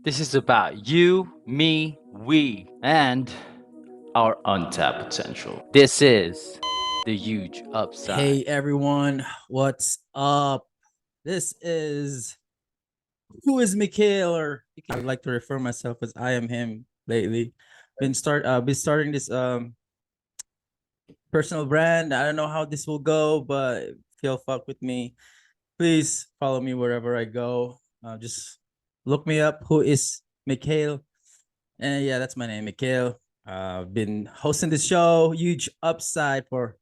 This is about you, me, we, and our untapped potential. This is the huge upside. Hey everyone, what's up? This is who is Mikhail, or I like to refer myself as I am him lately. Been starting this personal brand. I don't know how this will go, but if you'll fuck with me, please follow me wherever I go. Just look me up. Who is Mikhail? And yeah, that's my name, Mikhail. I've been hosting this show, huge upside, for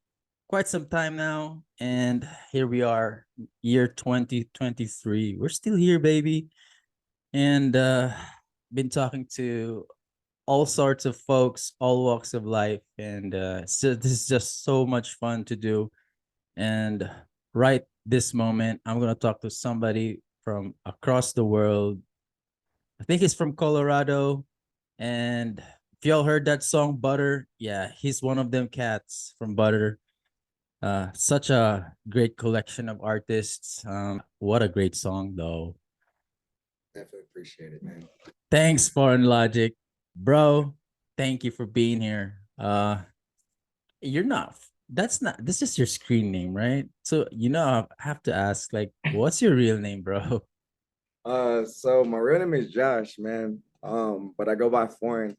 quite some time now. And here we are, year 2023. We're still here, baby. And been talking to all sorts of folks, all walks of life. And so this is just so much fun to do. And right this moment, I'm going to talk to somebody from across the world. I think he's from Colorado. And if y'all heard that song, Butter, yeah, he's one of them cats from Butter. Such a great collection of artists. What a great song, though. Definitely appreciate it, man. Thanks, Foreign Logic, bro. Thank you for being here. You're not. That's not. This is your screen name, right? So I have to ask, like, what's your real name, bro? So my real name is Josh, man. But I go by Foreign.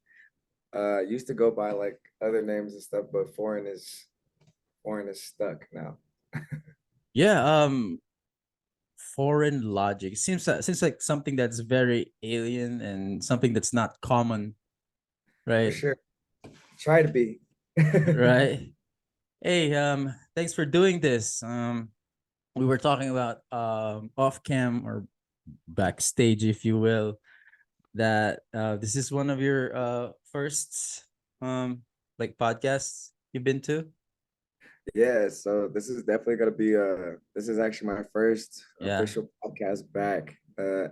Used to go by like other names and stuff, but Foreign is stuck now. Yeah. Foreign Logic seems like something that's very alien and something that's not common, For right? sure. Try to be. Right. Hey, thanks for doing this. We were talking about off cam or backstage, if you will, that this is one of your first like podcasts you've been to. Yeah, so this is definitely gonna be this is actually my first Yeah. official podcast back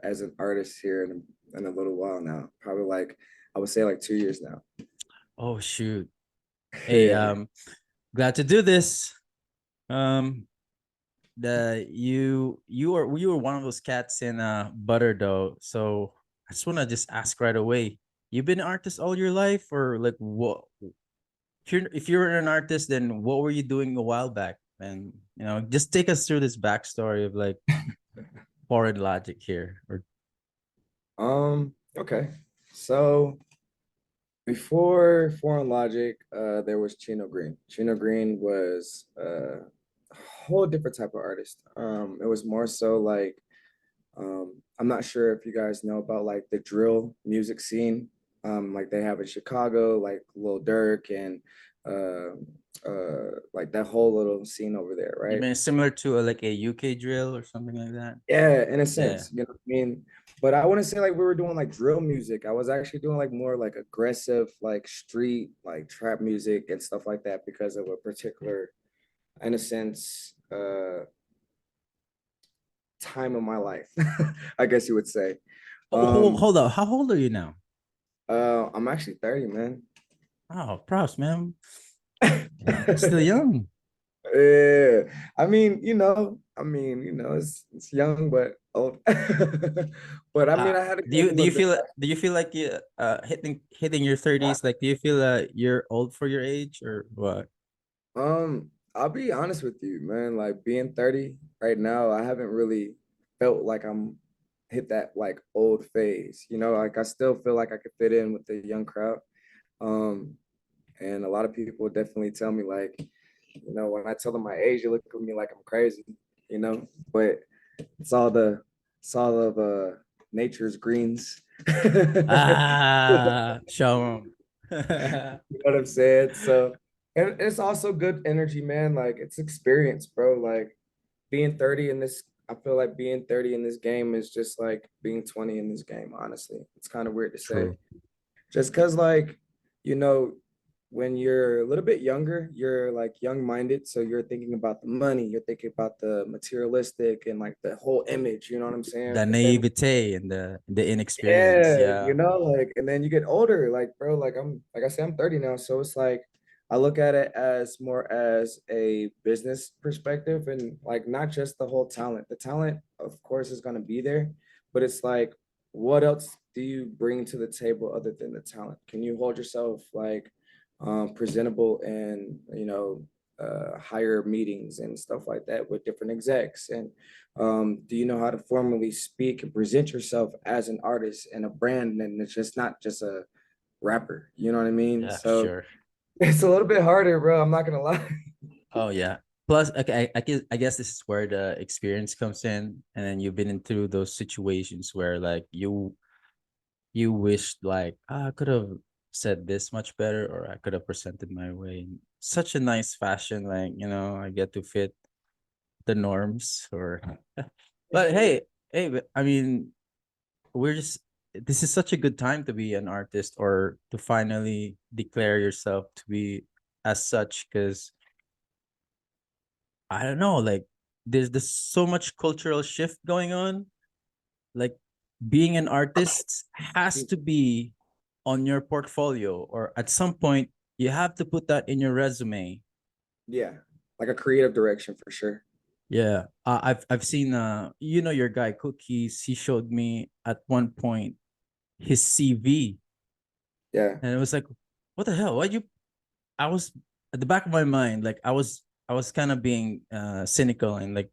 as an artist here in a little while now. Probably like I would say like 2 years now. Oh shoot. Hey, Yeah. glad to do this. Um, the you were one of those cats in Butter though. So I just wanna just ask right away. You've been an artist all your life, or like what? If you're an artist, then what were you doing a while back? And just take us through this backstory of like Foreign Logic here. Or Okay. So before Foreign Logic, there was Chino Green. Chino Green was a whole different type of artist. It was more so like I'm not sure if you guys know about like the drill music scene, like they have in Chicago, like Lil Durk and uh, like that whole little scene over there, you right? mean similar to like a UK drill or something like that? Yeah, in a Yeah. sense, you know what I mean? But I wouldn't say like we were doing like drill music. I was actually doing like more like aggressive, like street, like trap music and stuff like that because of a particular, in a sense, time of my life, I guess you would say. Oh, Um, hold up. How old are you now? I'm actually 30, man. Oh, props, man. Still young. Yeah, it's young but old. But I mean, I had to Do go you a do you little bit. feel do you feel like you hitting your 30s? Like, do you feel you're old for your age or what? I'll be honest with you, man. Like being 30 right now, I haven't really felt like I'm hit that like old phase. Like I still feel like I could fit in with the young crowd. Um, and a lot of people definitely tell me like, when I tell them my age, they look at me like I'm crazy, but it's all the it's all of nature's greens. Show 'em. You know what I'm saying? So, and it's also good energy, man. Like it's experience, bro. Like being 30 in this, I feel like being 30 in this game is just like being 20 in this game, honestly. It's kind of weird to say. True. Just because, like, you know, when you're a little bit younger, you're like young-minded. So you're thinking about the money, you're thinking about the materialistic and like the whole image, you know what I'm saying? The But then naivete and the inexperience. yeah, Yeah. like, and then you get older, like, bro, like I said, I'm 30 now. So it's like, I look at it as more as a business perspective and like not just the whole talent. The talent, of course, is going to be there, but it's like what else do you bring to the table other than the talent? Can you hold yourself like presentable and higher meetings and stuff like that with different execs? And do you know how to formally speak and present yourself as an artist and a brand, and it's just not just a rapper? You know what I mean? Yeah, So sure. it's a little bit harder, bro. I'm not gonna lie. Oh yeah. Plus, okay, I guess this is where the experience comes in, and then you've been into those situations where like you wished like, "Ah, I could have said this much better, or I could have presented my way in such a nice fashion, like, I get to fit the norms or For but sure. hey, but, I mean, we're just this is such a good time to be an artist or to finally declare yourself to be as such, because I don't know, like there's so much cultural shift going on. Like being an artist has to be on your portfolio, or at some point you have to put that in your resume. Yeah, like a creative direction for sure. Yeah, I've seen your guy Cookies. He showed me at one point his CV, Yeah, and it was like, what the hell? Why you? I was at the back of my mind, like I was kind of being cynical and like,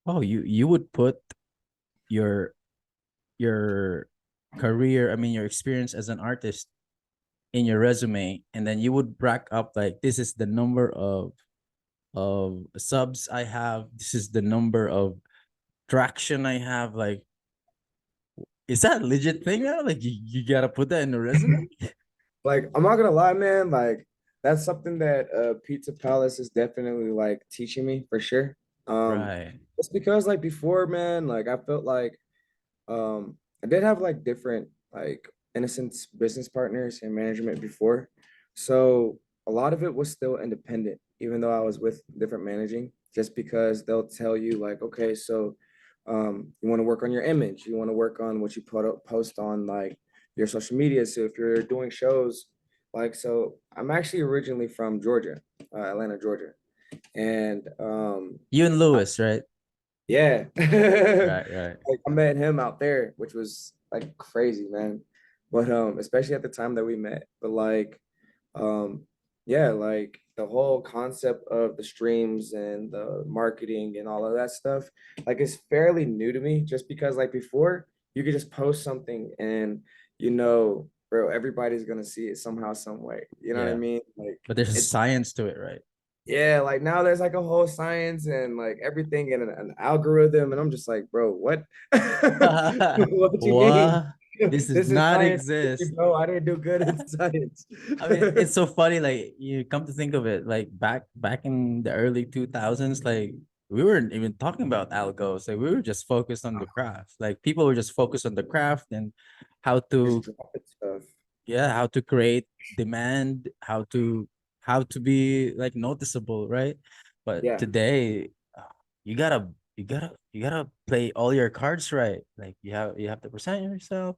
oh, you would put your your career, I mean your experience as an artist in your resume, and then you would rack up like, this is the number of subs I have, this is the number of traction I have. Like, is that a legit thing now? Like you gotta put that in the resume? like I'm not gonna lie, man. Like that's something that Pizza Palace is definitely like teaching me for sure. Right. It's because like before, man, like I felt like I did have like different like innocence business partners and management before. So a lot of it was still independent, even though I was with different managing, just because they'll tell you like, okay, so you want to work on your image, you want to work on what you put up, post on like your social media. So if you're doing shows, like so I'm actually originally from Georgia, Atlanta, Georgia. And You and Lewis, right? yeah. Right, right. Like I met him out there, which was like crazy, man. But especially at the time that we met. But like um yeah, like the whole concept of the streams and the marketing and all of that stuff, like it's fairly new to me just because like before you could just post something and bro, everybody's gonna see it somehow, some way. You know what I Yeah, mean? Like but there's a it's science to it, right? yeah, like now there's like a whole science and like everything and an algorithm, and I'm just like, bro, what? What you mean? What? This does This is not science, exist. bro. I didn't do good in science. I mean, it's so funny. Like you come to think of it, like back in the early 2000s, like we weren't even talking about algos. Like we were just focused on the craft. Like people were just focused on the craft and how Just to, drop it stuff. yeah, how to create demand, how to be like noticeable, right? But Yeah, today, you gotta play all your cards right. Like you have to present yourself,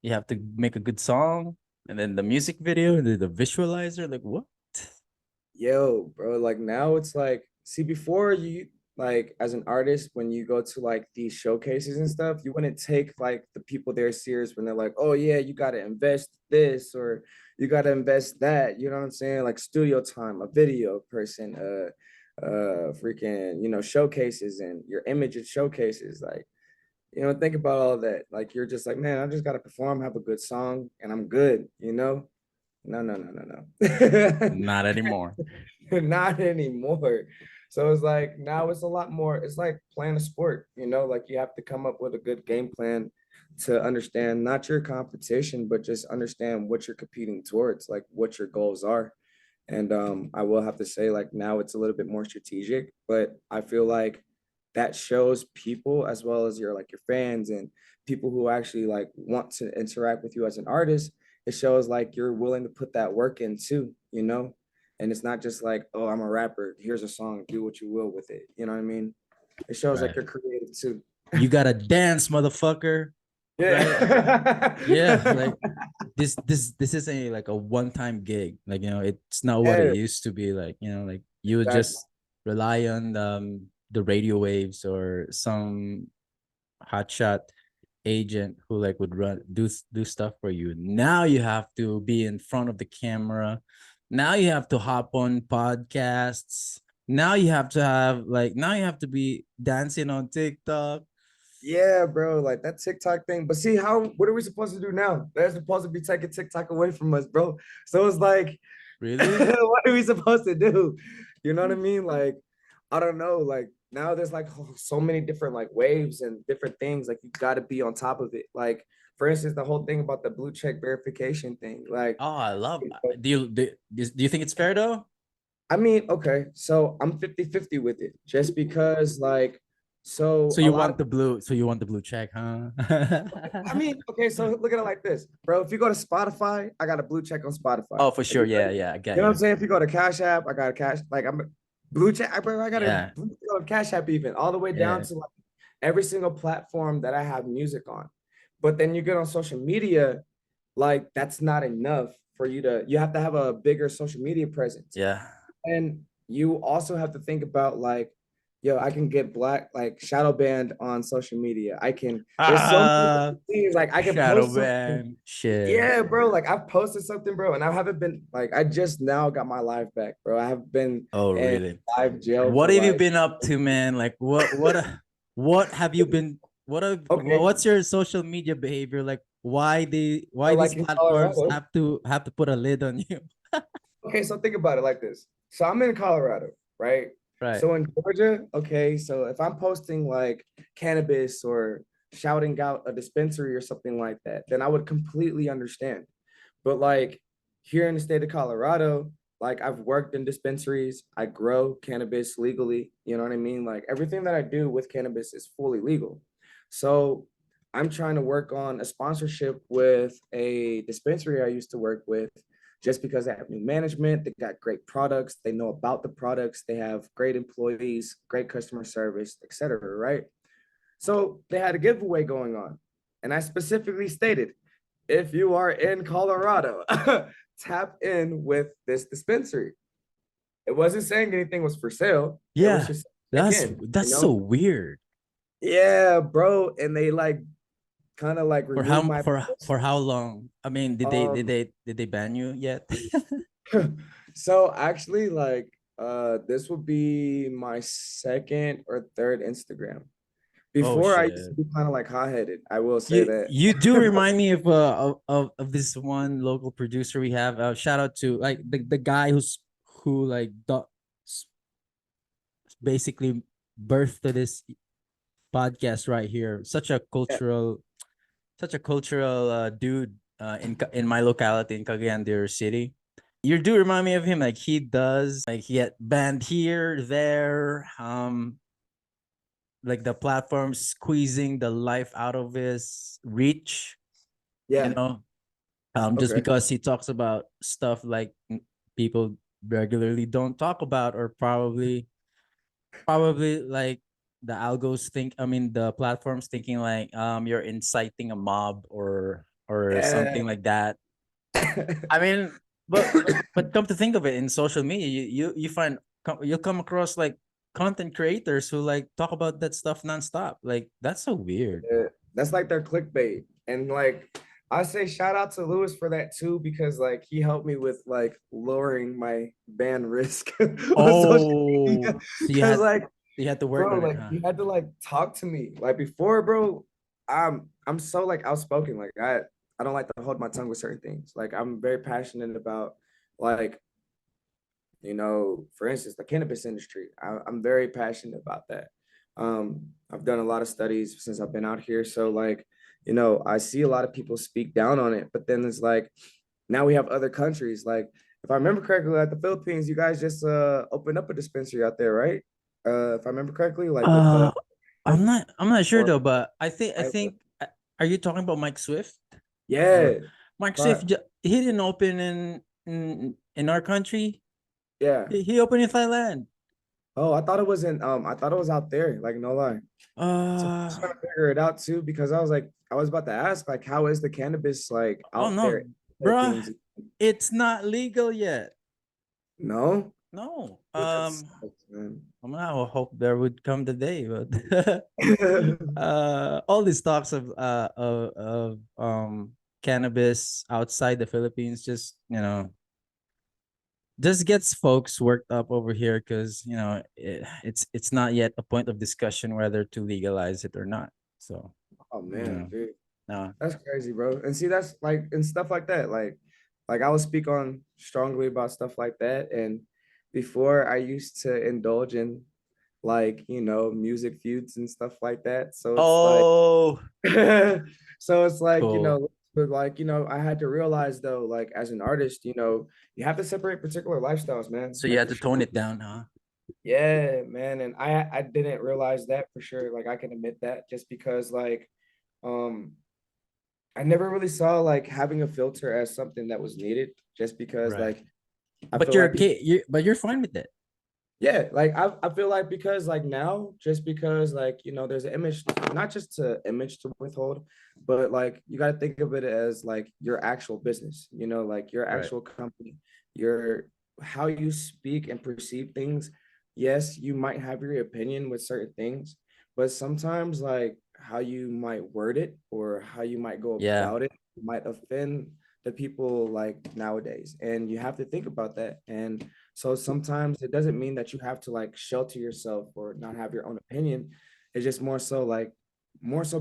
you have to make a good song, and then the music video, the visualizer. Like what? yo, bro. Like now it's like, see, before you like as an artist, when you go to like these showcases and stuff, you wouldn't take like the people there serious when they're like, oh yeah, you gotta invest this or you gotta invest that. You know what I'm saying? Like studio time, a video person, freaking, showcases and your image at showcases. Like, think about all that. Like you're just like, man, I just gotta perform, have a good song, and I'm good. No, no, no, no, no. Not anymore. Not anymore. So it's like now it's a lot more. It's like playing a sport, like you have to come up with a good game plan to understand not your competition, but just understand what you're competing towards, like what your goals are. And I will have to say, like now it's a little bit more strategic, but I feel like that shows people as well as your fans and people who actually like want to interact with you as an artist. It shows like you're willing to put that work in too. And it's not just like, oh, I'm a rapper. Here's a song. Do what you will with it. You know what I mean? It shows like Right. you're creative too. You gotta dance, motherfucker. Right? Yeah. Yeah. Like this is a like a one-time gig. Like, it's not what it Yeah. used to be. Like, like you would Exactly. just rely on the radio waves or some hotshot agent who like would do stuff for you. Now you have to be in front of the camera. Now you have to hop on podcasts. Now you have to have like now you have to be dancing on TikTok. Yeah, bro, like that TikTok thing. But see, what are we supposed to do now? They're supposed to be taking TikTok away from us, bro. So it's like, Really? what are we supposed to do? You know what I mean? Like, I don't know. Like now there's like so many different like waves and different things. Like you got to be on top of it. Like, for instance, the whole thing about the blue check verification thing. Like, Oh, I love. Do you think it's fair though? I mean, okay, so I'm 50-50 with it just because like, so So a you lot want of the blue? So you want the blue check, huh? I mean, okay, so look at it like this, bro. If you go to Spotify, I got a blue check on Spotify. Oh, for If sure. you, Yeah, yeah. I you get know what you. I'm saying? If you go to Cash App, I got a cash, like I'm a blue check, bro. I got a Yeah, blue check on Cash App even all the way down yeah, to like every single platform that I have music on. But then you get on social media, like that's not enough for you have to have a bigger social media presence. yeah. And you also have to think about like, yo, I can get like shadow banned on social media. There's so many Ah, things like I can shadow post something. ban. Shit. Yeah, bro. Like I've posted something, bro, and I haven't been like I just now got my life back, bro. I have been Oh, in really? live jail What for have you like been up to, man? Like, what have you been? okay, What's your social media behavior like? Why so these like in platforms Colorado. have to put a lid on you? Okay, so think about it like this. So I'm in Colorado, right? Right. So in Georgia, okay, so if I'm posting like cannabis or shouting out a dispensary or something like that, then I would completely understand. But like here in the state of Colorado, like I've worked in dispensaries, I grow cannabis legally, you know what I mean? Like everything that I do with cannabis is fully legal. So I'm trying to work on a sponsorship with a dispensary I used to work with just because they have new management, they got great products, they know about the products, they have great employees, great customer service, etc. Right? So they had a giveaway going on. And I specifically stated, if you are in Colorado, tap in with this dispensary. It wasn't saying anything was for sale. It was Yeah, just check that's in, you that's so know? weird. Yeah, bro. And they like kind of like For removed how my for post. how long? I mean, Um, did they ban you yet? so actually, like this would be my second or third Instagram. Oh Before I used to shit. be kind of like hot-headed. I will say You do that. remind me of this one local producer we have. Shout out to like the guy who like basically birthed to this podcast right here. Such a cultural dude in my locality in Cagayan de Oro City. You do remind me of him. Like he does, like he had band here, there, like the platform squeezing the life out of his reach, you Yeah. know, just Okay. because he talks about stuff like people regularly don't talk about, or probably like the algos think, I mean the platforms thinking like you're inciting a mob or Yeah. something like that. I mean, but come to think of it, in social media, you find you'll come across like content creators who like talk about that stuff nonstop. Like that's so weird. Yeah, that's like their clickbait. And like I say shout out to Lewis for that too, because like he helped me with like lowering my ban risk on social media. Oh, so Cause like, you had to work bro, on it, like huh? he had to like talk to me. Like before, bro, I'm so like outspoken. Like I don't like to hold my tongue with certain things. Like I'm very passionate about like for instance, the cannabis industry. I'm very passionate about that. I've done a lot of studies since I've been out here. So like, I see a lot of people speak down on it, but then it's like now we have other countries. Like if I remember correctly, like the Philippines, you guys just opened up a dispensary out there, right? If I remember correctly, like with the Uh, I'm not sure or though, but I think are you talking about Mike Swift? Or yeah, Mike Swift, but he didn't open in our country. yeah. He opened in Thailand. Oh, I thought it was out there, like no lie. So I'm just Uh trying to figure it out too, because I was about to ask, like, how is the cannabis like oh out there no, in the bruh, Philippines? it's not legal yet. No? No. That sucks, man. I hope there would come the day, but all these talks of cannabis outside the Philippines just, just gets folks worked up over here because, it's not yet a point of discussion whether to legalize it or not. So, Oh you man, know, dude. no. That's crazy, bro. And see, that's like and stuff like that. Like I will speak on strongly about stuff like that. And before I used to indulge in like, music feuds and stuff like that. So it's like Oh, so it's like, cool. but like, I had to realize though, like as an artist, you have to separate particular lifestyles, man. So you Like had for to sure. tone it down, huh? Yeah, man. And I didn't realize that for sure. Like I can admit that just because like um I never really saw like having a filter as something that was needed just because Right. like I But feel you're like people okay. You're fine with it. yeah, like I feel like because like now just because like there's an image not just to image to withhold but like you got to think of it as like your actual business, like your Right. actual company, your how you speak and perceive things. Yes, you might have your opinion with certain things, but sometimes like how you might word it or how you might go Yeah. about it might offend the people like nowadays, and you have to think about that. And so sometimes it doesn't mean that you have to like shelter yourself or not have your own opinion. It's just more so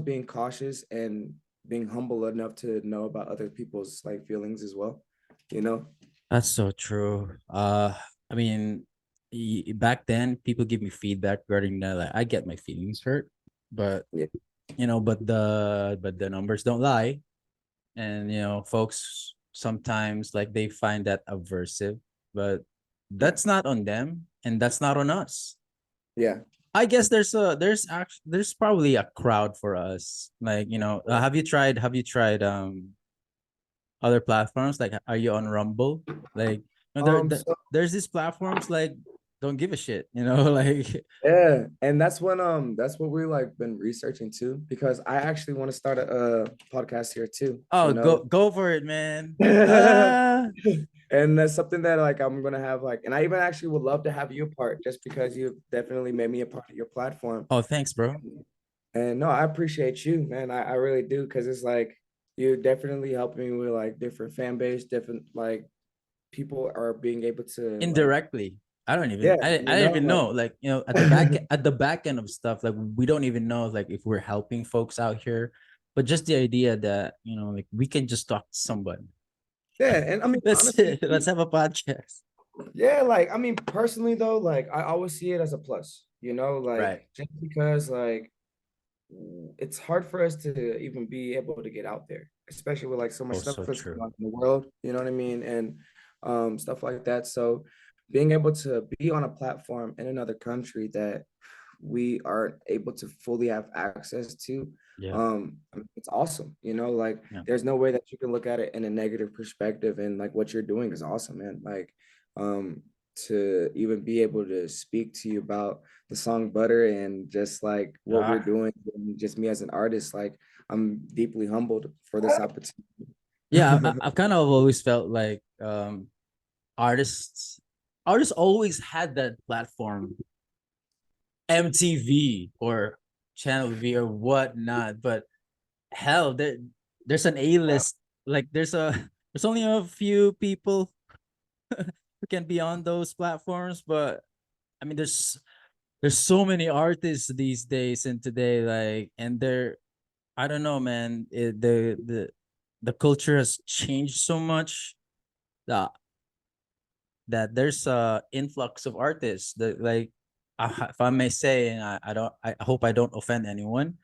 being cautious and being humble enough to know about other people's like feelings as well, you know? That's so true. I mean, back then people give me feedback regarding that. Like, I get my feelings hurt, but Yeah. but the numbers don't lie, and folks sometimes like they find that aversive, but Yeah. that's not on them, and that's not on us. Yeah. I guess there's probably a crowd for us. Like, have you tried other platforms? Like, are you on Rumble? Like, So there's these platforms like don't give a shit, like, yeah, and that's what we like been researching too, because I actually want to start a podcast here too, oh, go for it, man. And that's something that like I'm gonna have like, and I even actually would love to have you a part just because you definitely made me a part of your platform. Oh, thanks, bro. And no, I appreciate you, man. I really do, because it's like you're definitely helping me with like different fan base, different like people are being able to like, Indirectly. I don't even yeah, I don't even like know, like, at the back end of stuff, like we don't even know like if we're helping folks out here, but just the idea that like we can just talk to somebody. yeah. And I mean, let's honestly, let's have a podcast. yeah, like I mean, personally though, like I always see it as a plus, Right. like just because like it's hard for us to even be able to get out there, especially with like so much Oh, stuff so that's going true. on in the world, you know what I mean? And stuff like that. So being able to be on a platform in another country that we aren't able to fully have access to, Yeah. it's awesome, like Yeah. there's no way that you can look at it in a negative perspective, and like what you're doing is awesome, man. Like to even be able to speak to you about the song Butter and just like what we're Ah, doing, and just me as an artist, like I'm deeply humbled for this opportunity. yeah, I've kind of always felt like artists artists always had that platform, MTV or Channel V or whatnot. But hell, there's an A-list. Like, there's only a few people who can be on those platforms. But I mean, there's so many artists these days and today, like, and they're, I don't know, man. The culture has changed so much that there's a influx of artists that, like, if I may say, and I hope I don't offend anyone,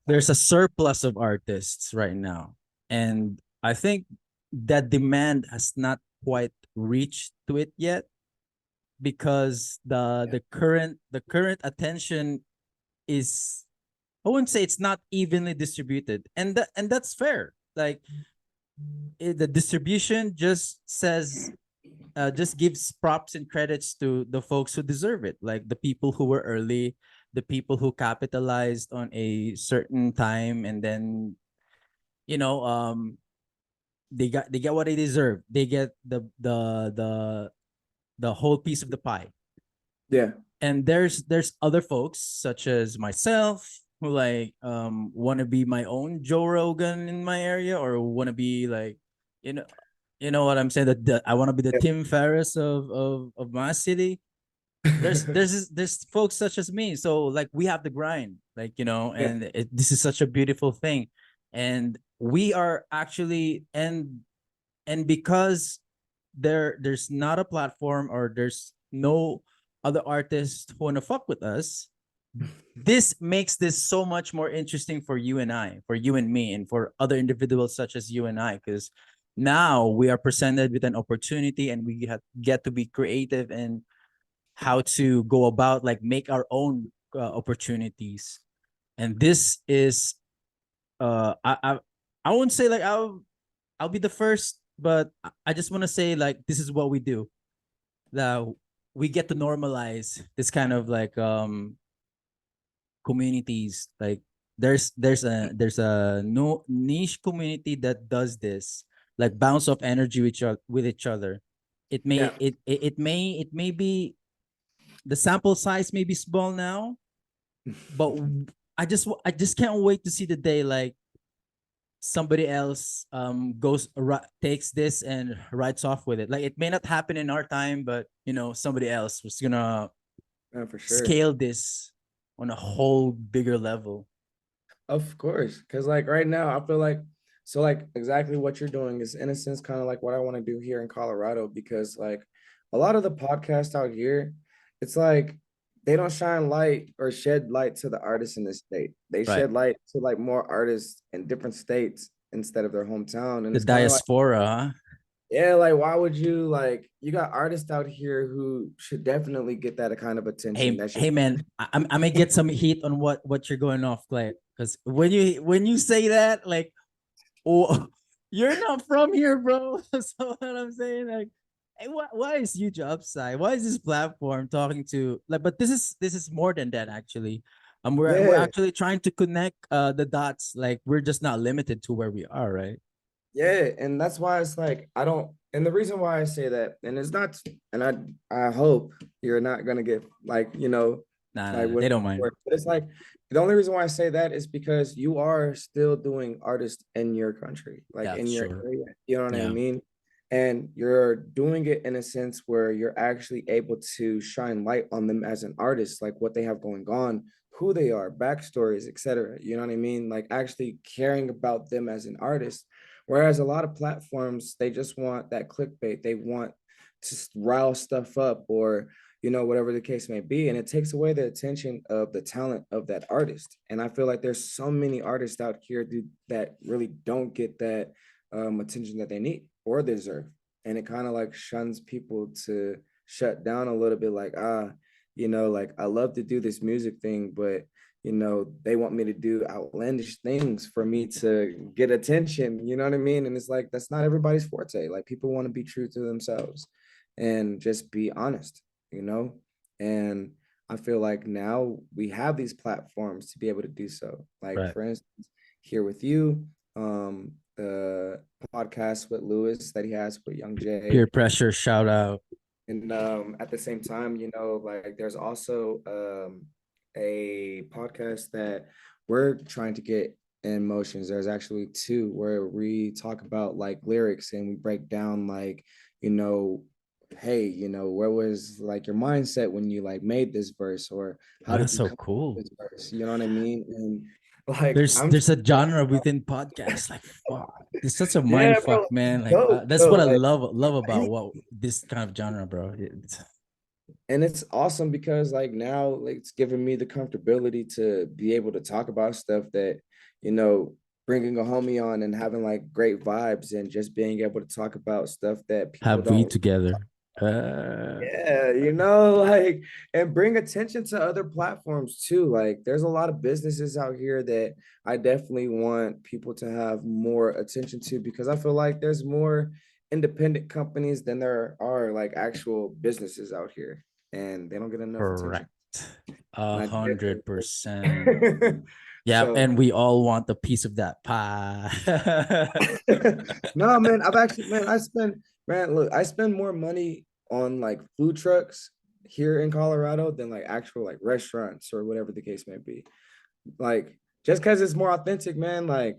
there's a surplus of artists right now, and I think that demand has not quite reached to it yet, because Yeah, the current attention is, I wouldn't say it's not evenly distributed, and that's fair. Like, the distribution just gives props and credits to the folks who deserve it, like the people who were early, the people who capitalized on a certain time, and then you know um they get what they deserve. They get the the whole piece of the pie. Yeah. And there's other folks such as myself who like want to be my own Joe Rogan in my area, or want to be like, you know, you know what I'm saying, that I want to be the Tim Ferriss of my city. There's folks such as me, so like we have the grind, like, you know, Yeah. and this is such a beautiful thing. And we are actually, and because there's not a platform, or there's no other artists who want to fuck with us, this makes this so much more interesting for you and I, for you and me, and for other individuals such as you and I, because now we are presented with an opportunity, and we get to be creative and how to go about like make our own opportunities. And this is I won't say like I'll be the first, but I just want to say like this is what we do. That we get to normalize this kind of like communities. Like there's a no niche community that does this, like bounce off energy with each other. It Yeah. may it may be, the sample size may be small now, but I just can't wait to see the day like somebody else takes this and writes off with it. Like it may not happen in our time, but you know, somebody else was gonna Yeah, for sure. scale this on a whole bigger level. Of course, because like right now, I feel like so like exactly what you're doing is in a sense kind of like what I want to do here in Colorado, because like a lot of the podcasts out here, it's like they don't shine light or shed light to the artists in the state. They Right. shed light to like more artists in different states instead of their hometown. And The it's kind of like, diaspora, huh? yeah, like why would you like you got artists out here who should definitely get that kind of attention. Hey, That should hey, man, I may get some heat on what you're going off, Clay, because when you say that, like, oh, you're not from here, bro. So what I'm saying, like, hey, why is Huge Upside? Why is this platform talking to like? But this is more than that, actually. We're yeah. actually trying to connect the dots. Like we're just not limited to where we are, right? Yeah, and that's why it's like I don't, and the reason why I say that, and it's not, and I hope you're not gonna get like, Nah, nah, like nah, what, they don't mind. but it's like the only reason why I say that is because you are still doing artists in your country, like Yeah, in your sure. area, you know what I Yeah, mean? And you're doing it in a sense where you're actually able to shine light on them as an artist, like what they have going on, who they are, backstories, etc. You know what I mean? Like actually caring about them as an artist. Whereas a lot of platforms, they just want that clickbait. They want to rile stuff up or, whatever the case may be. And it takes away the attention of the talent of that artist. And I feel like there's so many artists out here that really don't get that attention that they need or deserve. And it kind of like shuns people to shut down a little bit like, like I love to do this music thing, but they want me to do outlandish things for me to get attention. You know what I mean? And it's like, that's not everybody's forte. Like people want to be true to themselves and just be honest, you know? And I feel like now we have these platforms to be able to do so. Like right. for instance, here with you, the podcast with Lewis that he has with Young Jay. Peer pressure, shout out. And at the same time, like there's also a podcast that we're trying to get in motions. There's actually two where we talk about like lyrics and we break down like, hey, where was like your mindset when you like made this verse, or Oh, how did that's you so come up cool. with this verse? You know what I mean? And like there's I'm there's a genre within podcasts. Like fuck, it's such a mind yeah, fuck, bro, man. Like dope that's though. what I Like love I about think what this kind of genre, bro. and it's awesome because like now like it's giving me the comfortability to be able to talk about stuff that bringing a homie on and having like great vibes and just being able to talk about stuff that people Have we don't. together? Yeah, like and bring attention to other platforms too. Like there's a lot of businesses out here that I definitely want people to have more attention to because I feel like there's more independent companies than there are like actual businesses out here and they don't get enough attention. Correct. And A I hundred percent. definitely Yeah, so and we all want a piece of that pie. no, man, I've actually, man, I spend, man, look, I spend more money on like food trucks here in Colorado than like actual like restaurants or whatever the case may be. Like just because it's more authentic, man. Like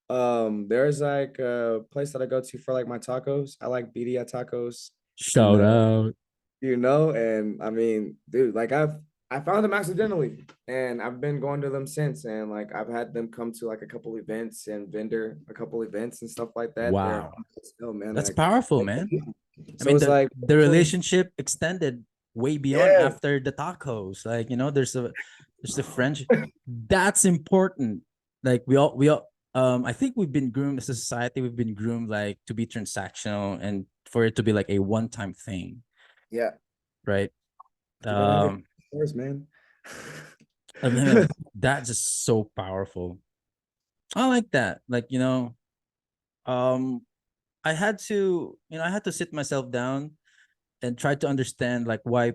there's like a place that I go to for like my tacos. I like birria tacos, and Shout out. and I mean, dude, like I found them accidentally, and I've been going to them since, and like I've had them come to like a couple events and vendor a couple events and stuff like that. They're Wow. still, man, That's powerful, like man. I so mean, it's like the so, relationship extended way beyond yeah, after the tacos. Like, there's a friendship. That's important. Like we all I think we've been groomed as a society, we've been groomed like to be transactional and for it to be like a one-time thing, yeah, right? you gotta have your Um first, man. I mean, that's just so powerful. I like that. Like, um I had to sit myself down and try to understand like why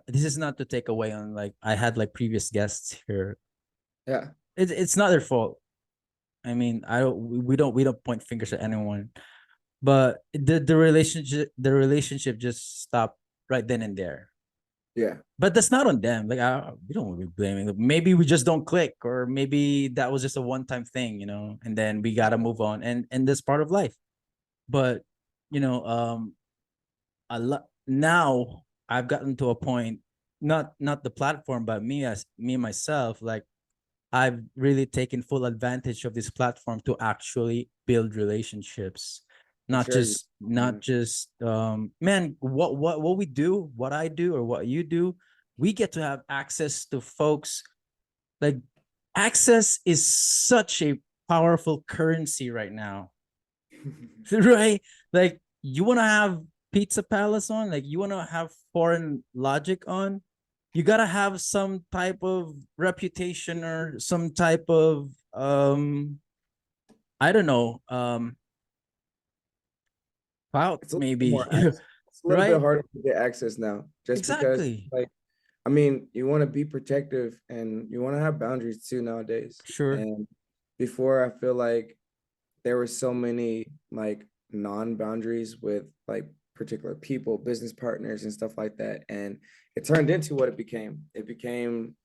this is not to take away on like I had like previous guests here. Yeah, It's not their fault. I mean, I don't we don't point fingers at anyone, but the relationship just stopped right then and there. yeah, But that's not on them. Like we don't want to be blaming them. Maybe we just don't click, or maybe that was just a one-time thing, and then we gotta move on, and that's part of life. But you know, a lot now I've gotten to a point, not the platform, but me myself, like I've really taken full advantage of this platform to actually build relationships. for Not sure. You, just not man. just man, what we do, what I do or what you do, we get to have access to folks. Like access is such a powerful currency right now. Right? Like you want to have Pizza Palace on, like you want to have Foreign Logic on, you got to have some type of reputation or some type of I don't know, clout It's a little bit maybe. more access. It's a little bit Right? harder to get access now, just because Exactly. like I mean, you want to be protective and you want to have boundaries too nowadays. Sure. And before, I feel like there were so many like non-boundaries with like particular people, business partners, and stuff like that. And it turned into what it became. It became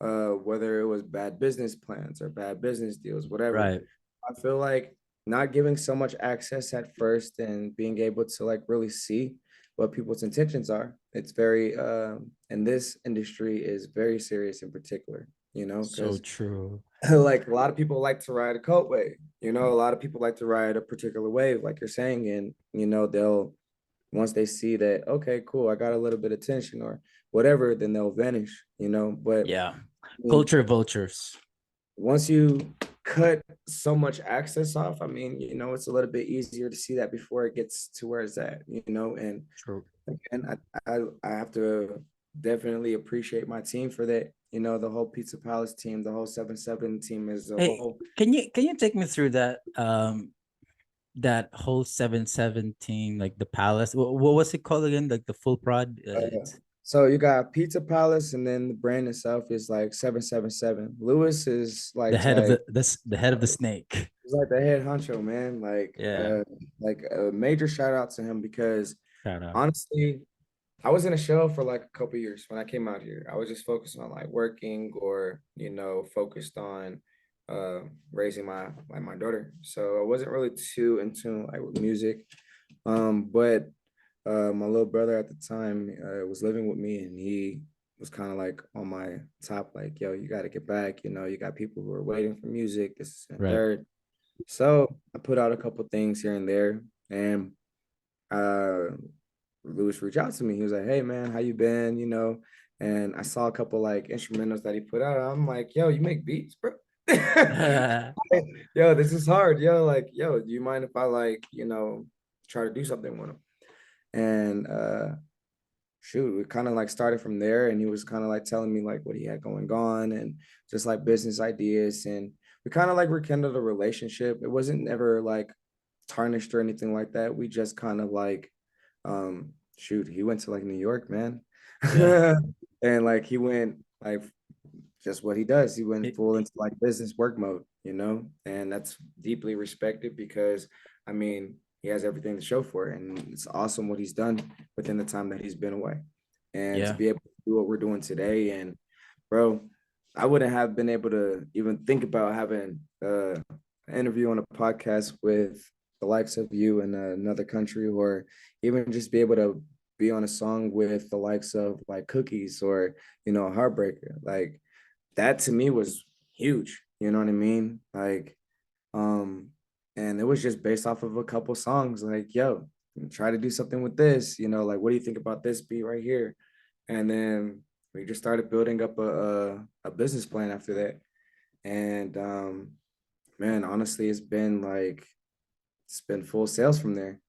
whether it was bad business plans or bad business deals, whatever. Right. I feel like not giving so much access at first and being able to like really see what people's intentions are. It's very and this industry is very serious in particular, So because true. like a lot of people like to ride a cult wave, a lot of people like to ride a particular wave, like you're saying, and they'll once they see that, okay, cool, I got a little bit of attention or whatever, then they'll vanish, but Yeah. I mean, Culture vultures. once you cut so much access off, I mean, it's a little bit easier to see that before it gets to where it's at, and True. again, I have to definitely appreciate my team for that, the whole Pizza Palace team, the whole 7-7 team as a Hey, whole. can you take me through that whole 7-7 team, like the Palace? What was it called again? Like the full prod? Uh, so you got Pizza Palace, and then the brand itself is like 777. Lewis is The like head of the head of the snake. he's like the head honcho, man. Yeah. Like a major shout out to him because Shout out. honestly, I was in a show for like a couple years when I came out here. I was just focused on like working or focused on uh raising my daughter. So I wasn't really too in tune like with music. But my little brother at the time was living with me, and he was kind of like on my top, like, yo, you got to get back. You got people who are waiting for music, this and Right. third. So I put out a couple things here and there, and uh, Lewis reached out to me. He was like, "Hey, man, how you been?" And I saw a couple like instrumentals that he put out. I'm like, "Yo, you make beats, bro?" Yo, this is hard. Yo, like, yo, do you mind if I like, try to do something with him? And shoot, we kind of like started from there, and he was kind of like telling me like what he had going on and just like business ideas, and we kind of like rekindled a relationship. It wasn't never like tarnished or anything like that. We just kind of like shoot, he went to like New York, man. Yeah. And like he went like just what he does. He went It, full into like business work mode, and that's deeply respected because I mean, he has everything to show for it. And it's awesome what he's done within the time that he's been away. And to Yeah. be able to do what we're doing today. And bro, I wouldn't have been able to even think about having an interview on a podcast with the likes of you in another country, or even just be able to be on a song with the likes of like Cookies or, Heartbreaker. Like that to me was huge. You know what I mean? Like, um, and it was just based off of a couple songs. Like, yo, try to do something with this. Like, what do you think about this beat right here? And then we just started building up a business plan after that. And man, honestly, it's been full sales from there.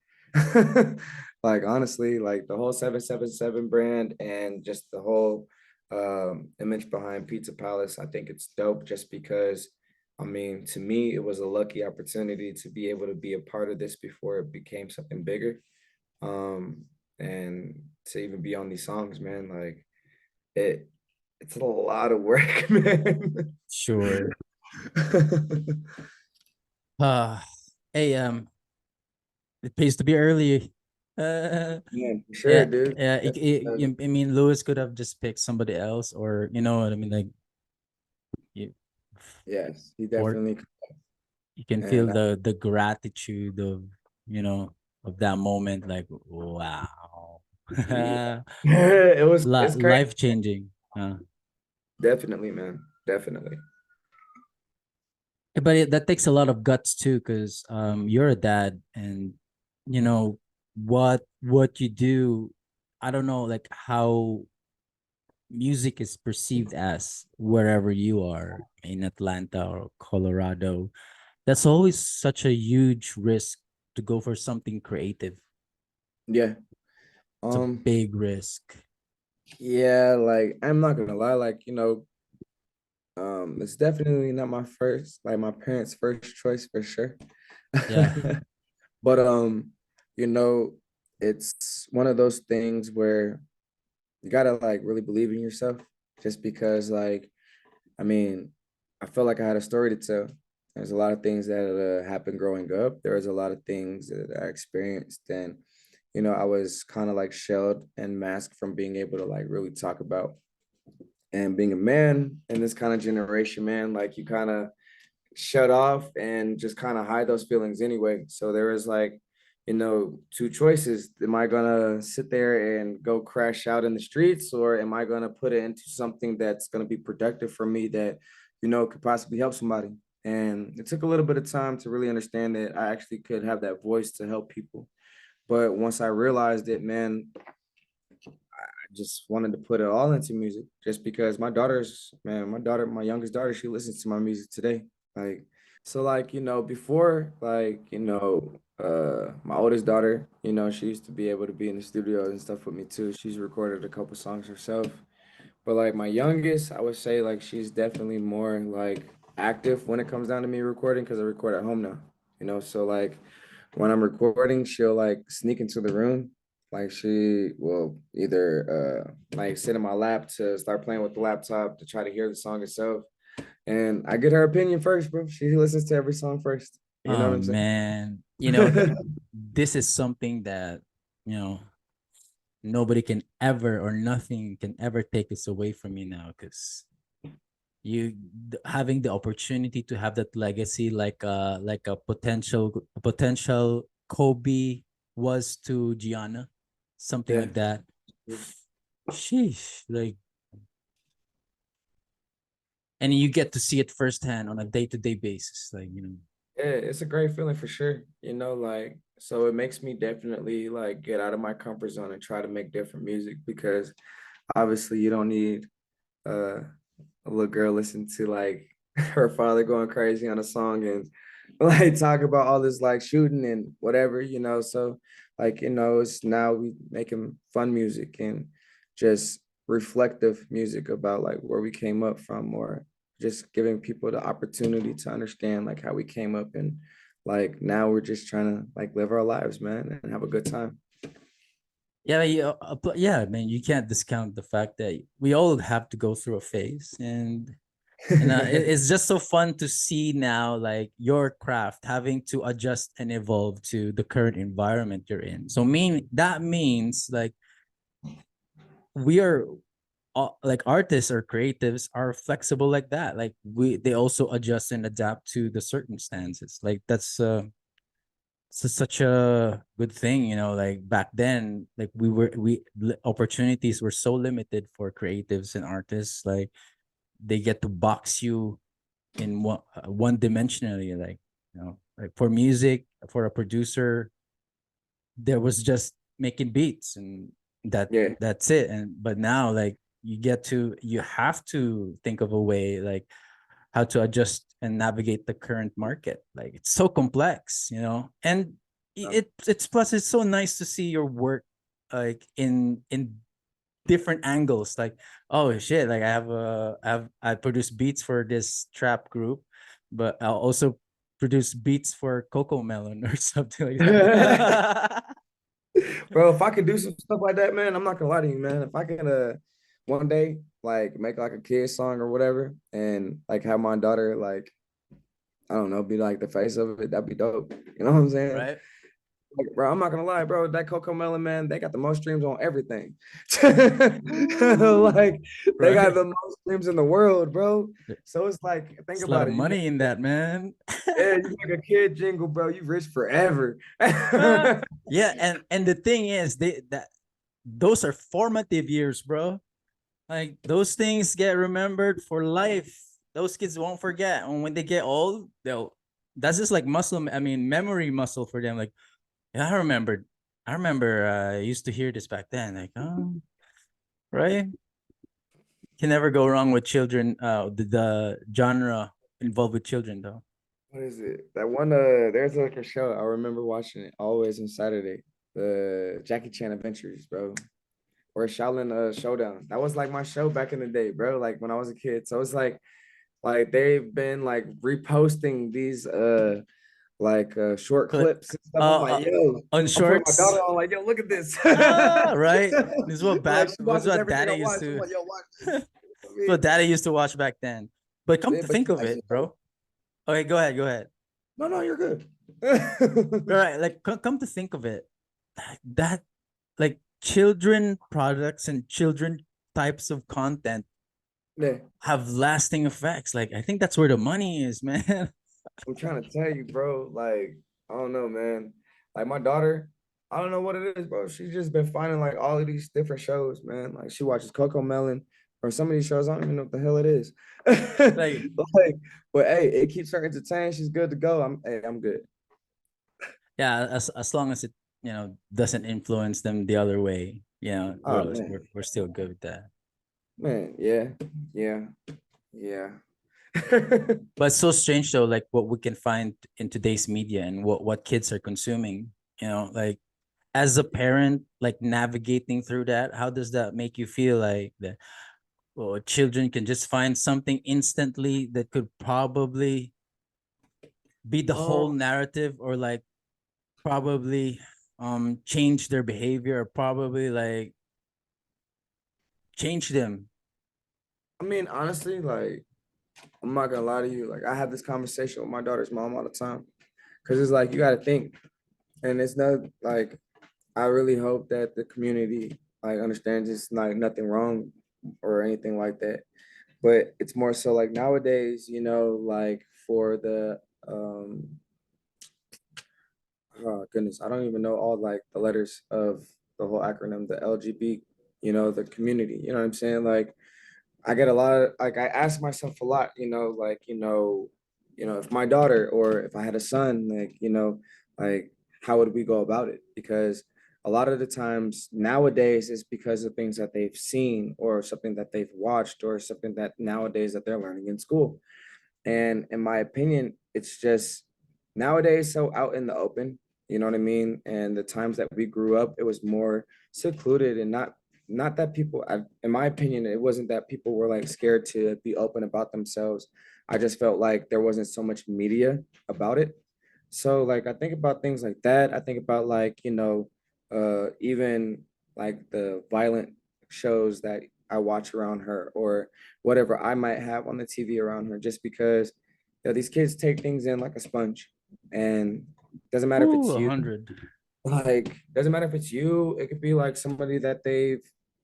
Like honestly, like the whole 777 brand and just the whole image behind Pizza Palace, I think it's dope just because I mean, to me, it was a lucky opportunity to be able to be a part of this before it became something bigger. Um, and to even be on these songs, man, like it it's a lot of work, man. Sure. Uh, hey, it pays to be early. Uh, Yeah, for sure, yeah, dude. yeah. Uh, I mean, Lewis could have just picked somebody else, or you know what I mean, like you, yes, he or definitely you can feel and the gratitude of you know of that moment. Like, wow, yeah, it's crazy. life changing. Definitely, man. Definitely. But that takes a lot of guts too, because you're a dad, and you know what you do. I don't know, like how music is perceived as wherever you are in Atlanta or Colorado. That's always such a huge risk to go for something creative. Yeah. It's a Um, big risk. yeah, like I'm not gonna lie, like, it's definitely not my parents' first choice for sure. Yeah. But you know, it's one of those things where you gotta like really believe in yourself just because like I mean, I felt like I had a story to tell. There's a lot of things that happened growing up. There was a lot of things that I experienced, and I was kind of like shelled and masked from being able to like really talk about. And being a man in this kind of generation, man, like you kind of shut off and just kind of hide those feelings anyway. So there was like, two choices. Am I gonna sit there and go crash out in the streets, or am I gonna put it into something that's gonna be productive for me that, could possibly help somebody? And it took a little bit of time to really understand that I actually could have that voice to help people. But once I realized it, man, just wanted to put it all into music just because my youngest daughter, she listens to my music today. Like, so like, before, like, my oldest daughter, she used to be able to be in the studio and stuff with me too. She's recorded a couple songs herself. But like my youngest, I would say like she's definitely more like active when it comes down to me recording because I record at home now. So like when I'm recording, she'll like sneak into the room. Like she will either like sit in my lap to start playing with the laptop to try to hear the song itself. And I get her opinion first, bro. She listens to every song first. You know what Oh I'm saying? man, you know that this is something that you know nobody can ever or nothing can ever take this away from you now because having the opportunity to have that legacy like a potential Kobe was to Gianna, something Yeah. like that. Sheesh, like, and you get to see it firsthand on a day-to-day basis, like Yeah, it's a great feeling for sure. Like so it makes me definitely like get out of my comfort zone and try to make different music because obviously you don't need uh a little girl listen to like her father going crazy on a song and like talk about all this like shooting and whatever, so like it's now we making fun music and just reflective music about like where we came up from, or just giving people the opportunity to understand like how we came up, and like now we're just trying to like live our lives, man, and have a good time. yeah, but yeah, man, you can't discount the fact that we all have to go through a phase, and And it's just so fun to see now, like your craft having to adjust and evolve to the current environment you're in. So that means like we are like artists or creatives are flexible like that. Like they also adjust and adapt to the circumstances. Like that's such a good thing, you know. Like back then, like opportunities were so limited for creatives and artists. Like they get to box you in one dimensionally, like, you know, like for music, for a producer, there was just making beats and Yeah. that's it. And but now, like, you have to think of a way, like, how to adjust and navigate the current market. Like it's so complex, you know. And it's plus it's so nice to see your work like in different angles. Like, oh shit, like I produce beats for this trap group, but I'll also produce beats for Coco Melon or something like that. Bro, if I could do some stuff like that, man, I'm not gonna lie to you, man. If I can one day like make like a kid song or whatever and like have my daughter like, I don't know, be like the face of it, that'd be dope. You know what I'm saying? Right. Like, bro, I'm not gonna lie, bro. That Coco Melon, man, they got the most streams on everything. Ooh, Like they got right. the most streams in the world, bro. So it's like, think There's a lot about of it. You make money in that, man. yeah, you make a kid jingle, bro. You rich forever. Yeah, and the thing is, those are formative years, bro. Like those things get remembered for life. Those kids won't forget. And when they get old, they'll that's just like muscle, I mean, memory muscle for them. Like, yeah, I remember I used to hear this back then. Like, oh, right. Can never go wrong with children. The genre involved with children though. What is it? That one there's like a show. I remember watching it always on Saturday. The Jackie Chan Adventures, bro. Or Shaolin Showdown. That was like my show back in the day, bro. Like when I was a kid. So it's like they've been like reposting these short But clips and stuff. I'm like, yo, on I'm putting my daughter shorts, on, like, yo, look at this. right. This is what Like bad. she What's watches what everything Daddy I used watch. I'm to. like, yo, watch this. That's I what mean, Daddy used to watch back then. But come yeah, to but think you of guys, it, bro. Okay, go ahead. Go ahead. no, no, you're good. All right, like come to think of it, that like children products and children types of content Yeah. have lasting effects. Like I think that's where the money is, man. I'm trying to tell you, bro. Like, I don't know, man. Like my daughter, I don't know what it is, bro. She's just been finding like all of these different shows, man. Like she watches Coco Melon or some of these shows. I don't even know what the hell it is. Like, Like, but hey, it keeps her entertained. She's good to go. I'm good. yeah, as long as it, you know, doesn't influence them the other way, you know, Oh we're man, we're, we're still good with that. man, yeah, yeah, yeah. But it's so strange though, like what we can find in today's media and what kids are consuming. You know, like as a parent, like navigating through that, how does that make you feel? Like the well, children can just find something instantly that could probably be the whole Um, narrative, or like probably change their behavior, or probably like change them. I mean, honestly, like I'm not gonna lie to you. Like I have this conversation with my daughter's mom all the time, because it's like you got to think, and it's not like I really hope that the community like understands it's not nothing wrong or anything like that. But it's more so like nowadays, you know, like for the oh goodness, I don't even know all like the letters of the whole acronym, the LGB, you know, the community, you know what I'm saying? Like I get a lot of like I ask myself a lot, you know, like, if my daughter or if I had a son, like, like how would we go about it? Because a lot of the times nowadays it's because of things that they've seen or something that they've watched or something that nowadays that they're learning in school. And in my opinion, it's just nowadays so out in the open, you know what I mean? And the times that we grew up, it was more secluded and not that people, in my opinion, it wasn't that people were like scared to be open about themselves. I just felt like there wasn't so much media about it. So like I think about things like that. I think about like, even like the violent shows that I watch around her or whatever I might have on the TV around her, just because these kids take things in like a sponge, and doesn't matter if Ooh, it's you, 100. like doesn't matter if it's you, it could be like somebody that they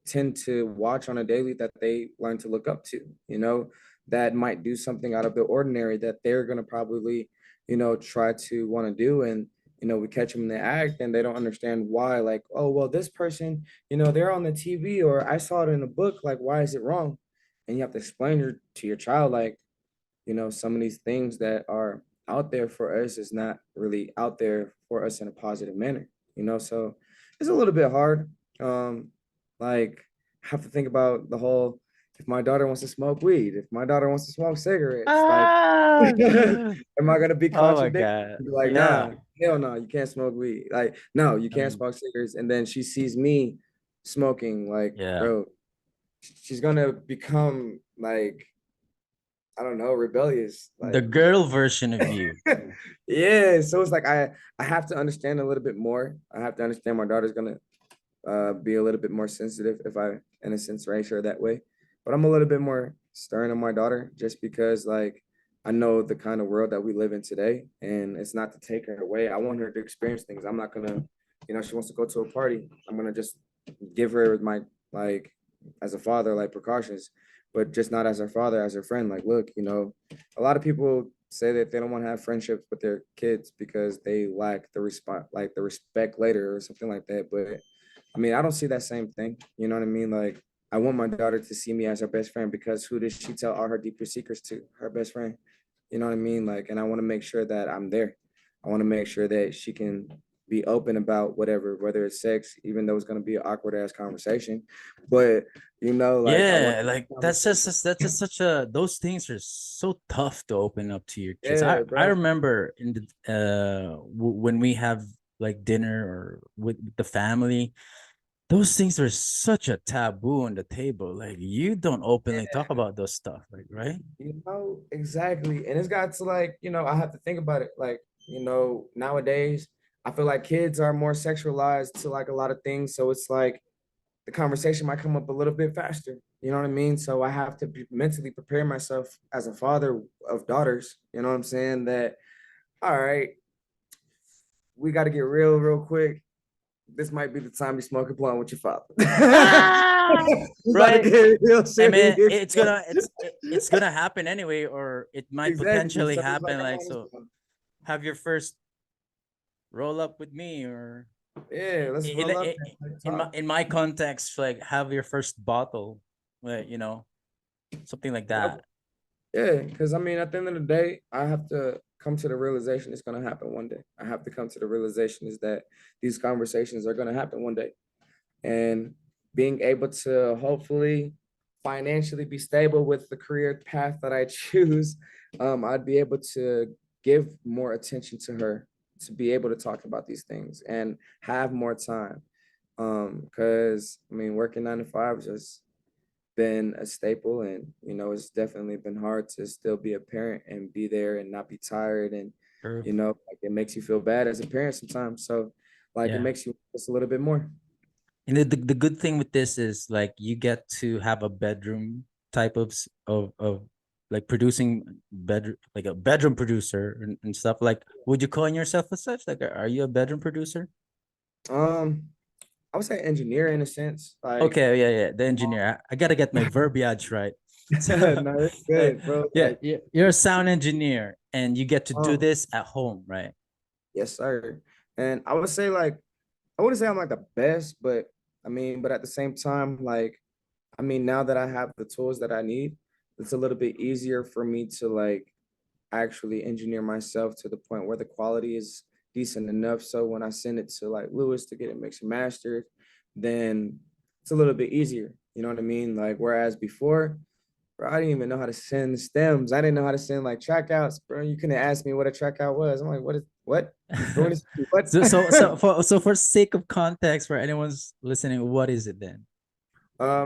tend to watch on a daily that they learn to look up to, that might do something out of the ordinary that they're going to probably, try to want to do. And we catch them in the act and they don't understand why, like, oh well, this person, they're on the TV, or I saw it in a book, like why is it wrong? And you have to explain to your child, like, some of these things that are out there for us is not really out there for us in a positive manner, so it's a little bit hard. Like, I have to think about the whole, if my daughter wants to smoke weed, if my daughter wants to smoke cigarettes, like, Ah! am I gonna be Oh my contradicted? God. Like, Yeah. nah, hell no, you can't smoke weed. Like, no, you I can't mean, smoke cigarettes. And then she sees me smoking, like, yeah. bro, she's gonna become like, I don't know, rebellious. The Like, girl version of you. yeah. So it's like I have to understand a little bit more. I have to understand my daughter's gonna be a little bit more sensitive if I, in a sense, raise her that way. But I'm a little bit more stern on my daughter, just because, like, I know the kind of world that we live in today, and it's not to take her away. I want her to experience things. I'm not gonna, she wants to go to a party, I'm gonna just give her my, like, as a father, like, precautions, but just not as her father, as her friend. Like, look, a lot of people say that they don't want to have friendships with their kids because they lack the respect, like the respect later or something like that. But I mean, I don't see that same thing. You know what I mean? Like, I want my daughter to see me as her best friend, because who does she tell all her deepest secrets to? Her best friend. You know what I mean? Like, and I want to make sure that I'm there. I want to make sure that she can be open about whatever, whether it's sex, even though it's going to be an awkward ass conversation. But, like, I want Yeah, like conversation. that's just such a, those things are so tough to open up to your kids. I Yeah, I bro. remember in the when we have like dinner or with the family, those things are such a taboo on the table. Like you don't openly talk about those stuff, like, right? Exactly. And it's got to, like, I have to think about it. Like, nowadays, I feel like kids are more sexualized to, like, a lot of things. So it's like the conversation might come up a little bit faster. You know what I mean? So I have to mentally prepare myself as a father of daughters. You know what I'm saying? That, all right, we got to get real, real quick. This might be the time you smoke a blunt with your father. Ah! We about to Right? get real I mean, serious. it's gonna happen anyway, or it might Exactly. potentially So it's like, happen. I Like, might as so well. have your first roll up with me, or Yeah, let's in roll up in, and in my talk. in my context, like have your first bottle, like, something like Yep. that. Yeah, because I mean, at the end of the day, I have to come to the realization it's going to happen one day. I have to come to the realization is that these conversations are going to happen one day. And being able to hopefully financially be stable with the career path that I choose, I'd be able to give more attention to her, to be able to talk about these things and have more time. Because I mean, working 9 to 5 just been a staple, and it's definitely been hard to still be a parent and be there and not be tired, and True. like, it makes you feel bad as a parent sometimes, so like it Yeah. makes you just a little bit more. And the good thing with this is like you get to have a bedroom type of like producing bedroom, like a bedroom producer and stuff. Like, would you call yourself as such? Like, are you a bedroom producer? um I would say engineer in a sense, like, Okay, yeah, yeah. The engineer. I gotta get my verbiage right. So, no, it's good, bro. yeah, Like, you're a sound engineer, and you get to do um this at home, right? yes, sir. And I would say, like, I wouldn't say I'm like the best, but I mean, but at the same time, like, I mean, now that I have the tools that I need, it's a little bit easier for me to, like, actually engineer myself to the point where the quality is decent enough. So when I send it to, like, Lewis to get it mixed and mastered, then it's a little bit easier. You know what I mean? Like, whereas before, bro, I didn't even know how to send stems. I didn't know how to send, like, track outs, bro. You couldn't ask me what a track out was. I'm like, what? Going to what? So for sake of context for anyone's listening, what is it then?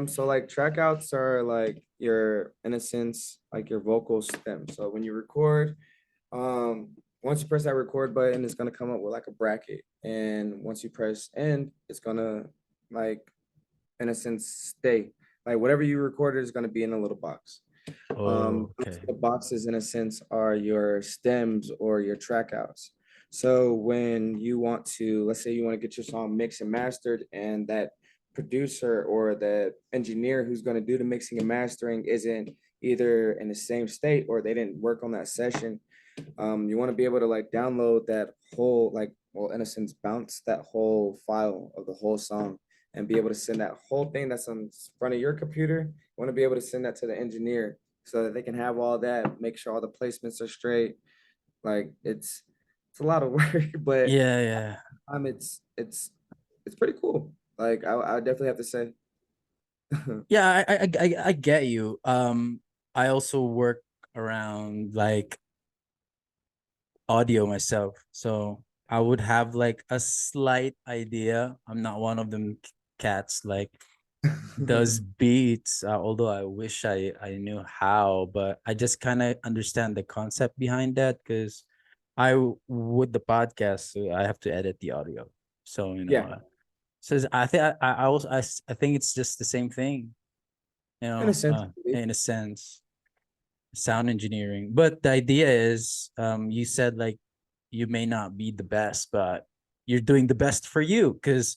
So, like, track outs are like your, in a sense, like your vocal stem. So when you record, once you press that record button, it's gonna come up with like a bracket. And once you press end, it's gonna, like, in a sense, stay. Like whatever you recorded is going to be in a little box. Oh, Those okay. the boxes in a sense are your stems or your track outs. So when you want to, let's say you want to get your song mixed and mastered, and that producer or the engineer who's going to do the mixing and mastering isn't either in the same state or they didn't work on that session, you want to be able to like download that whole, like, well, in a sense, bounce that whole file of the whole song and be able to send that whole thing that's on front of your computer. You want to be able to send that to the engineer so that they can have all that, make sure all the placements are straight. Like it's a lot of work, but Yeah, yeah. it's pretty cool. Like I definitely have to say. Yeah, I get you. I also work around like audio myself, so I would have like a slight idea. I'm not one of them cats like does beats, although I wish I knew how, but I just kind of understand the concept behind that because with the podcast, so I have to edit the audio. So Yeah, so I think I also I think it's just the same thing, in a sense. in a sense, sound engineering. But the idea is, you said like you may not be the best, but you're doing the best for you because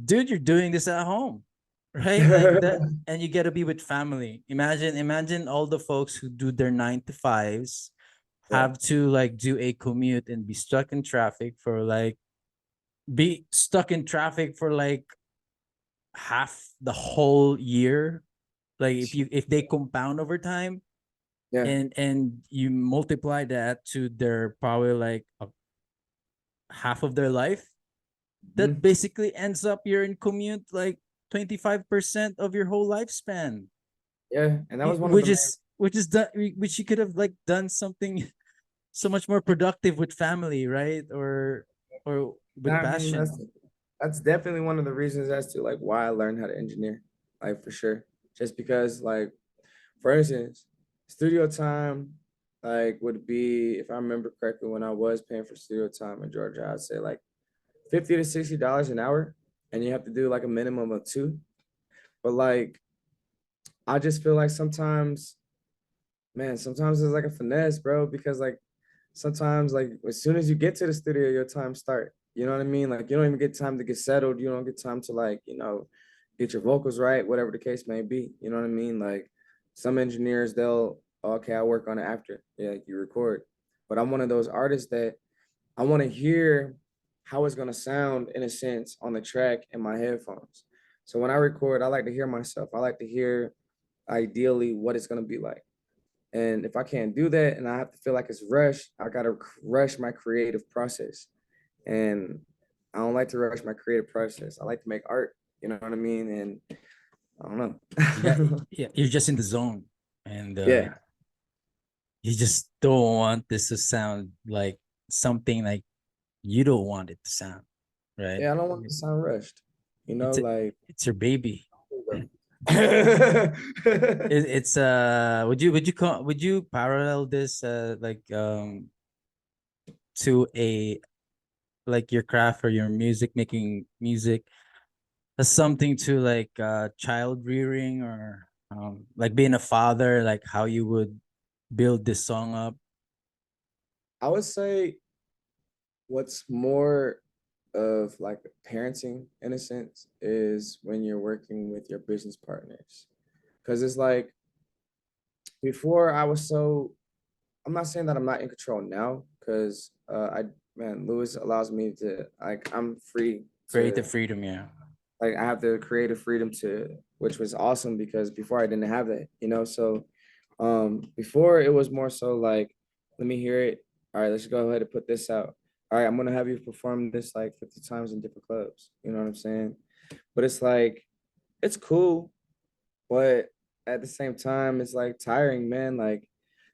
dude, you're doing this at home, right? Like that, and you get to be with family. Imagine all the folks who do their 9 to 5s Yeah, have to like do a commute and be stuck in traffic for like half the whole year. Like if they compound over time yeah. and you multiply that to their probably like half of their life, that Mhm. basically ends up you're in commute like 25% of your whole lifespan. Yeah, and that was one of the Which main. is which you could have like done something so much more productive with family, right? Or with I mean, passion. that's definitely one of the reasons as to like why I learned how to engineer, like for sure. Just because, like, for instance, studio time, like, would be, if I remember correctly, when I was paying for studio time in Georgia, I'd say like $50 to $60 an hour, and you have to do like a minimum of two. But like, I just feel like sometimes, man, sometimes it's like a finesse, bro, because like sometimes like as soon as you get to the studio, your time start. You know what I mean? Like you don't even get time to get settled. You don't get time to like, get your vocals right, whatever the case may be. You know what I mean? Like some engineers, they'll, okay, I'll work on it after. Yeah, like you record. But I'm one of those artists that I want to hear how it's gonna sound in a sense on the track in my headphones. So when I record, I like to hear myself. I like to hear ideally what it's gonna be like. And if I can't do that and I have to feel like it's rushed, I gotta rush my creative process. And I don't like to rush my creative process. I like to make art, you know what I mean? And I don't You got know. yeah, you're just in the zone, and Yeah. you just don't want this to sound like something like you don't want it to sound, right? Yeah, I don't want to sound rushed. It's a, Like it's your baby. yeah, It's would you parallel this like to a like your craft or your music, making music as something to like child rearing, or like being a father, like how you would build this song up? I would say what's more of like parenting in a sense is when you're working with your business partners. Because it's like before I was so, I'm not saying that I'm not in control now, because man, Lewis allows me to, like, I'm free to, Creative freedom, yeah. like, I have the creative freedom to, which was awesome because before I didn't have that. So before it was more so like, let me hear it. All right, let's go ahead and put this out. All right, I'm gonna have you perform this like 50 times in different clubs. You know what I'm saying? But it's like, it's cool, but at the same time it's like tiring, man. Like,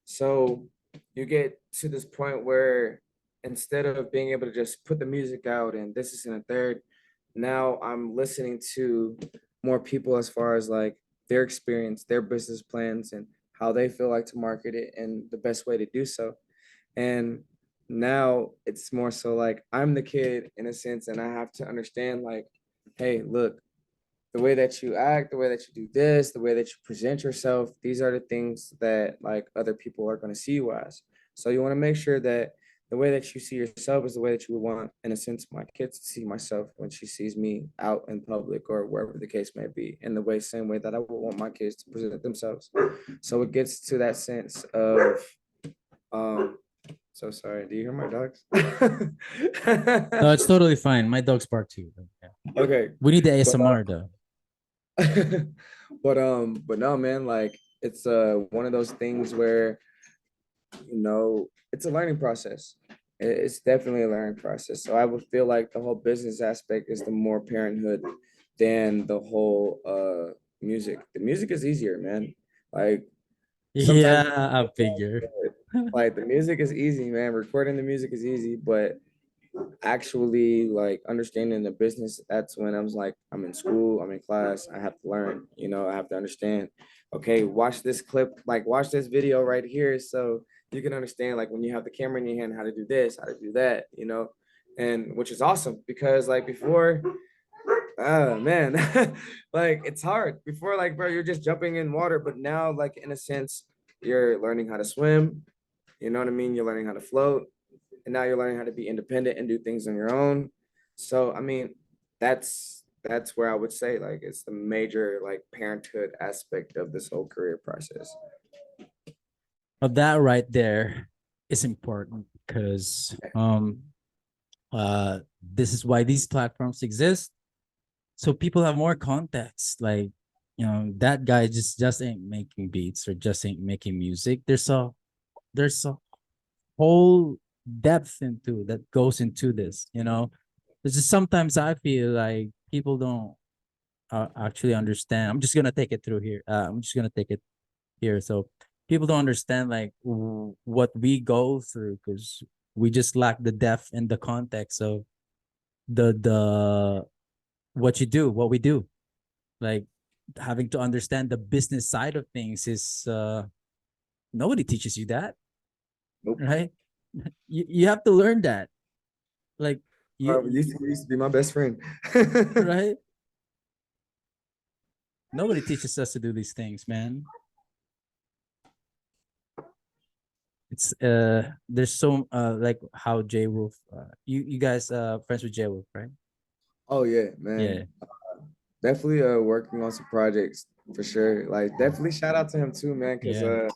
so you get to this point where instead of being able to just put the music out and this is in a third, now I'm listening to more people as far as like their experience, their business plans, and how they feel like to market it and the best way to do so. And now it's more so like I'm the kid in a sense, and I have to understand like, hey, look, the way that you act, the way that you do this, the way that you present yourself, these are the things that like other people are going to see you as. So you want to make sure that the way that you see yourself is the way that you would want, in a sense, my kids to see myself when she sees me out in public or wherever the case may be, in the way, same way that I would want my kids to present themselves. So it gets to that sense of, um, so sorry. Do you hear my dogs? No, it's totally fine. My dogs bark too. Yeah. Okay, We need the but ASMR though. but no, man, like it's one of those things where, it's a learning process. It's definitely a learning process. So I would feel like the whole business aspect is the more parenthood than the whole music. The music is easier, man. Like sometimes, Yeah, I figure. like the music is easy, man. Recording the music is easy, but actually like understanding the business, that's when I was like, I'm in school, I'm in class, I have to learn, I have to understand. Okay, watch this clip, like watch this video right here, so you can understand, like when you have the camera in your hand, how to do this, how to do that, and which is awesome because like before, man, like it's hard before, like bro, you're just jumping in water, but now like in a sense you're learning how to swim, you know what I mean, you're learning how to float, and now you're learning how to be independent and do things on your own. So I mean, that's where I would say like it's the major like parenthood aspect of this whole career process. Well, that right there is important because this is why these platforms exist. So people have more context. Like, that guy just ain't making beats or just ain't making music. There's a whole depth into that goes into this. This is sometimes I feel like people don't actually understand. I'm just gonna take it through here. I'm just gonna take it here. So people don't understand like what we go through because we just lack the depth and the context of the what you do, what we do. Like having to understand the business side of things is nobody teaches you that, Nope. right? You have to learn that. Like Used to be my best friend. right? Nobody teaches us to do these things, man. It's there's so like how J Wolf you guys friends with J Wolf, right? Oh yeah, Yeah. man. Definitely working on some projects for sure. Like definitely shout out to him too, man, because Yeah.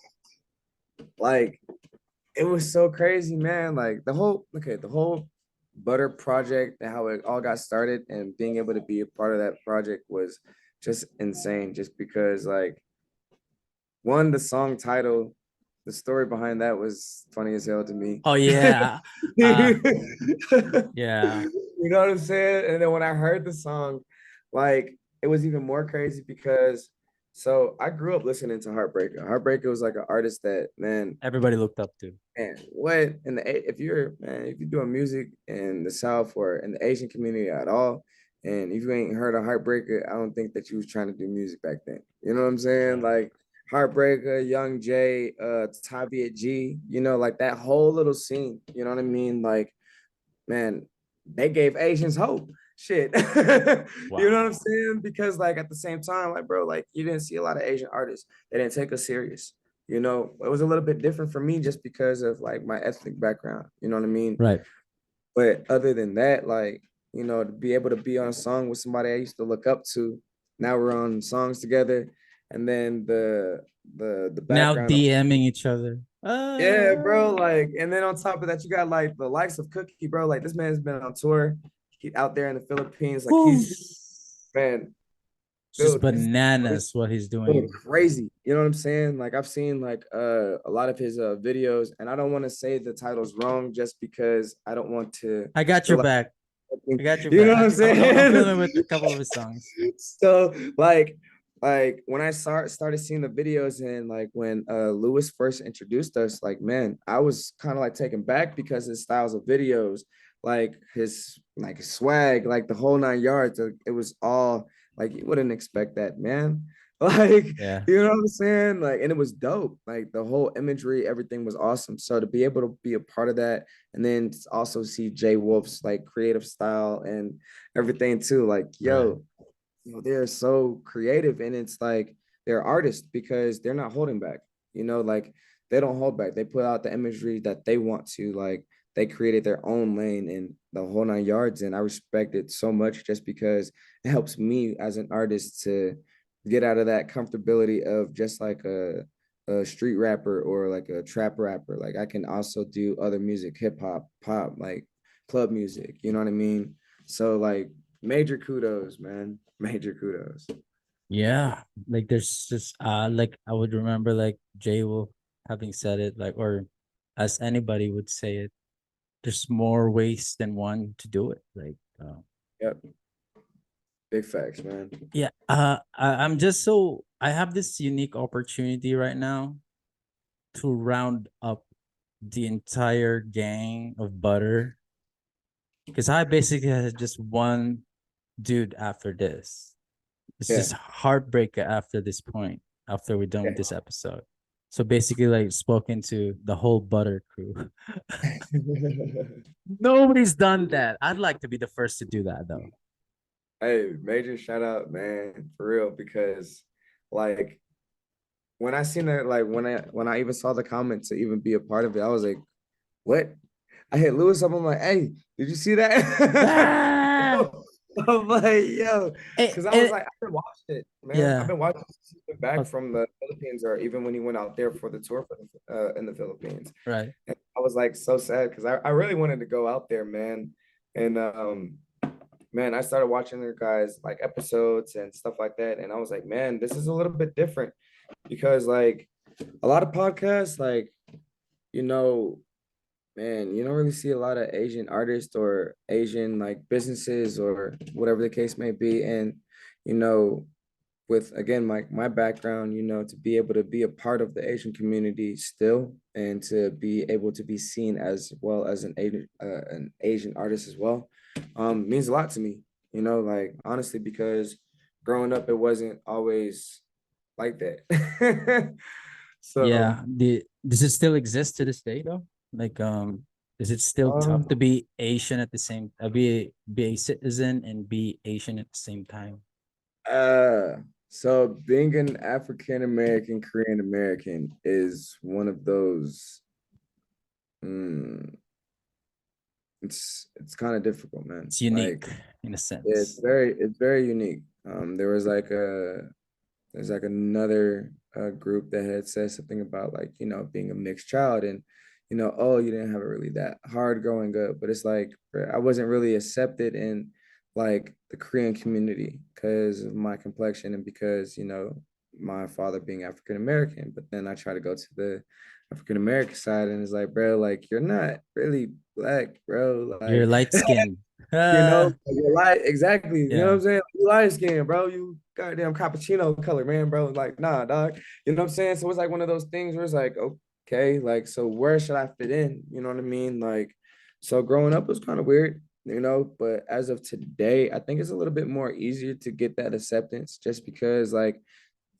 like it was so crazy, man. Like the whole butter project and how it all got started and being able to be a part of that project was just insane. Just because like one, the song title, the story behind that was funny as hell to me. Oh yeah. Uh You yeah. know what I'm saying? And then when I heard the song, like it was even more crazy because so I grew up listening to Heartbreaker. Heartbreaker was like an artist that, man, Everybody looked up to. man, what in if you're, man, if you're doing music in the South or in the Asian community at all, and if you ain't heard of Heartbreaker, I don't think that you was trying to do music back then. You know what I'm saying? Yeah. Like Heartbreaker, Young J, Taviet G, like that whole little scene. You know what I mean? Like, man, they gave Asians hope. Shit. You know what I'm Wow. saying? Because like at the same time, like bro, like you didn't see a lot of Asian artists. They didn't take us serious. It was a little bit different for me just because of like my ethnic background. You know what I mean? Right. But other than that, like, to be able to be on a song with somebody I used to look up to, now we're on songs together. And then the Now background of, DMing each other. yeah, bro, like, and then on top of that, you got like the likes of Cookie, bro. Like this man's been on tour. He out there in the Philippines. Like Whew. he's, man, It's just dude, this bananas what he's going doing. crazy. You know what I'm saying? Like I've seen like a lot of his videos, and I don't want to say the title's wrong just because I don't want to I got feel your like, back. I got your you know back. what I'm I'm saying? feeling with a couple of his songs. So like when I started seeing the videos, and like when Lewis first introduced us, like man, I was kind of like taken back because his styles of videos, like his swag, like the whole nine yards, it was all like you wouldn't expect that, man. Like, Yeah. you know what I'm saying? Like, and it was dope. Like the whole imagery, everything was awesome. So to be able to be a part of that, and then to also see Jay Wolf's like creative style and everything too, like, Right. yo, they're so creative, and it's like they're artists because they're not holding back. Like they don't hold back. They put out the imagery that they want to. Like they created their own lane and the whole 9 yards, and I respect it so much just because it helps me as an artist to get out of that comfortability of just like a street rapper or like a trap rapper. Like I can also do other music, hip hop, pop, like club music. You know what I mean? So like major kudos, man. Major kudos. Yeah, like there's just like I would remember like Jay will having said it like, or as anybody would say it, there's more ways than one to do it. Like Yep. Big facts, man. yeah, I'm just so I have this unique opportunity right now to round up the entire gang of butter because I basically had just one dude after this. It's Yeah. just heartbreaker after this point, after we're done with Yeah. this episode. So basically, like spoken to the whole butter crew. Nobody's done that. I'd like to be the first to do that though. Hey, major shout out, man, for real, because like when I seen it, like when I even saw the comment to even be a part of it, I was like, what? I hit Lewis up. I'm like, hey, did you see that? Ah! I'm like, yo, because I was And like, I've been watching it, man. I've yeah. been watching since he's been back Oh, from the Philippines, or even when he went out there for the tour for in the Philippines. right. And I was like so sad because I really wanted to go out there, man. And man, I started watching their guys like episodes and stuff like that. And I was like, man, this is a little bit different because like a lot of podcasts, like, you know, man, you don't really see a lot of Asian artists or Asian like businesses or whatever the case may be. And, you know, with again my background, to be able to be a part of the Asian community still and to be able to be seen as well as an Asian artist as well, means a lot to me. Like honestly, because growing up it wasn't always like that. So Yeah. Does it still exist to this day though? Like is it still tough to um be Asian at the same be a citizen and be Asian at the same time? uh so being an African American Korean American is one of those. mm, it's kind of difficult, man. It's Like unique in a it's sense. very unique. There was like there's like another group that had said something about like being a mixed child, and oh, you didn't have it really that hard growing up, but it's like I wasn't really accepted in like the Korean community because of my complexion and because my father being African American. But then I try to go to the African American side, and it's like, bro, like you're not really black, bro. You're Like light skinned. you're light, exactly. You know what Yeah. I'm saying? You light skin, bro. You goddamn cappuccino color, man, bro. Like, nah, dog. You know what I'm saying? So it's like one of those things where it's like, okay, like, so where should I fit in? You know what I mean? Like, so growing up was kind of weird, but as of today, I think it's a little bit more easier to get that acceptance just because like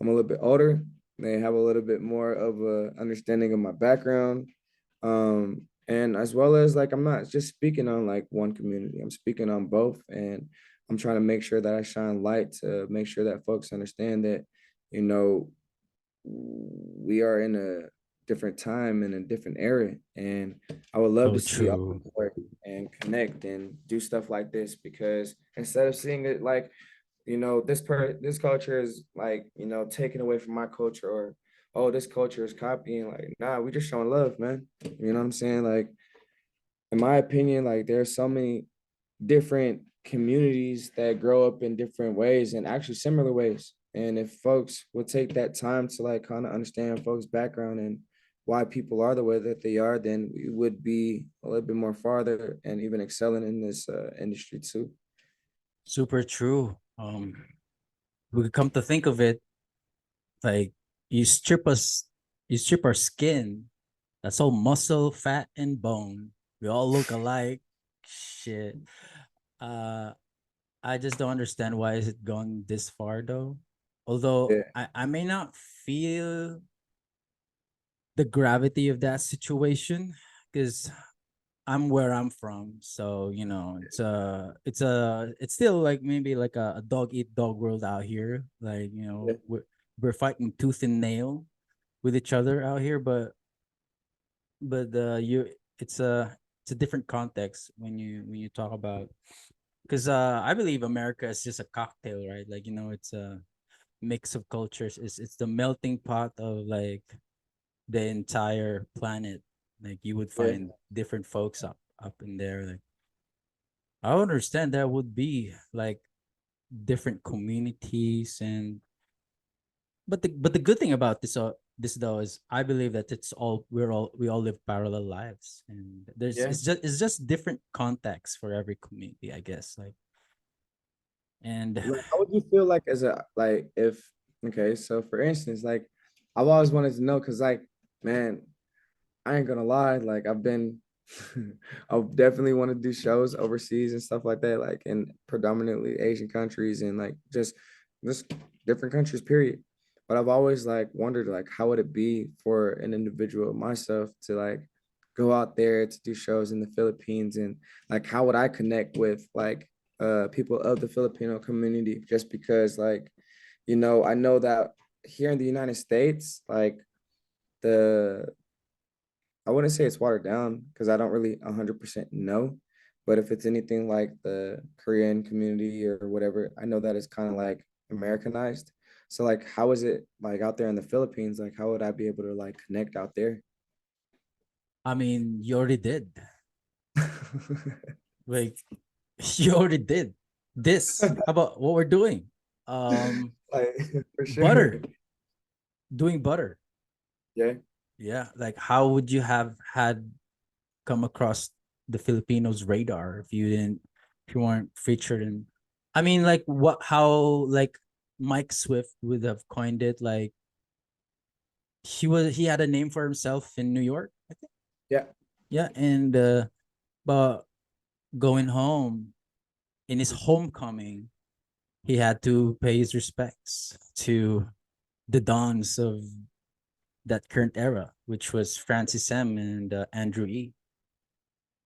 I'm a little bit older. They have a little bit more of a understanding of my background. And as well as like I'm not just speaking on like one community, I'm speaking on both. And I'm trying to make sure that I shine light to make sure that folks understand that, you know, we are in a different time and a different era. And I would love So to see all true. work and connect and do stuff like this because instead of seeing it like this culture is like taken away from my culture, or oh, this culture is copying, like nah, we just showing love, man. You know what I'm saying? Like in my opinion, like there's so many different communities that grow up in different ways and actually similar ways, and if folks would take that time to like kind of understand folks background and why people are the way that they are, then we would be a little bit more farther and even excelling in this industry too. Super true. We could come to think of it, like you strip us, you strip our skin. That's all muscle, fat, and bone. We all look alike. Shit. Uh, I just don't understand why is it gone this far though. Although Yeah. I may not feel the gravity of that situation because I'm where I'm from, so it's still like maybe like a dog eat dog world out here. Like Yeah, we're fighting tooth and nail with each other out here, but you it's a different context when you talk about, because I believe America is just a cocktail, right? Like it's a mix of cultures. It's the melting pot of like the entire planet. Like you would yeah, find different folks up in there. Like I understand there would be like different communities, and but the good thing about this though is I believe that we all live parallel lives, and there's yeah. it's just different context for every community, I guess. Like and Like, how would you feel like as a like if okay, so for instance, like I've always wanted to know because like man, I ain't gonna lie, like I've been I definitely want to do shows overseas and stuff like that, like in predominantly Asian countries and like just different countries, period. But I've always like wondered like how would it be for an individual myself to like go out there to do shows in the Philippines and like how would I connect with like people of the Filipino community just because like I know that here in the United States like the I wouldn't say it's watered down because I don't really 100% know. But if it's anything like the Korean community or whatever, I know that it's kind of like Americanized. So like, how is it like out there in the Philippines? Like, how would I be able to like connect out there? I mean, you already did. Like you already did this. How about what we're doing? Um, Like for sure. butter, doing butter. Yeah. Yeah, like how would you have had come across the Filipinos radar if you weren't featured in? I mean, like how like Mike Swift would have coined it. Like he had a name for himself in New York, I think. Yeah. Yeah, and but going home in his homecoming, he had to pay his respects to the dons of that current era, which was Francis M and Andrew E.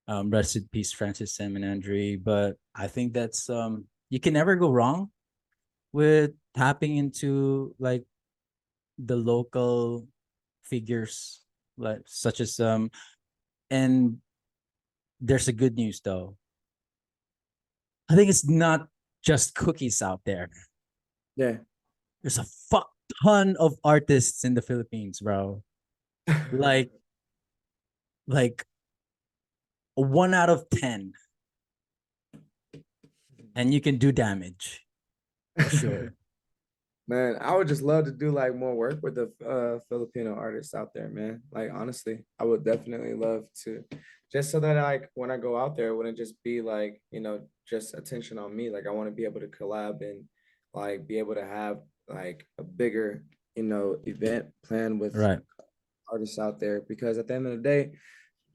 Rest in peace, Francis M and Andrew E. But I think that's you can never go wrong with tapping into like the local figures, like such as and there's a good news though. I think it's not just cookies out there. Yeah. There's a fuck ton of artists in the Philippines, bro. Like like 1 out of 10, and you can do damage for sure. Man, I would just love to do like more work with the Filipino artists out there, man. Like honestly, I would definitely love to, just so that like when I go out there, it wouldn't just be like just attention on me. Like I want to be able to collab and like be able to have like a bigger event planned with Right. artists out there because at the end of the day,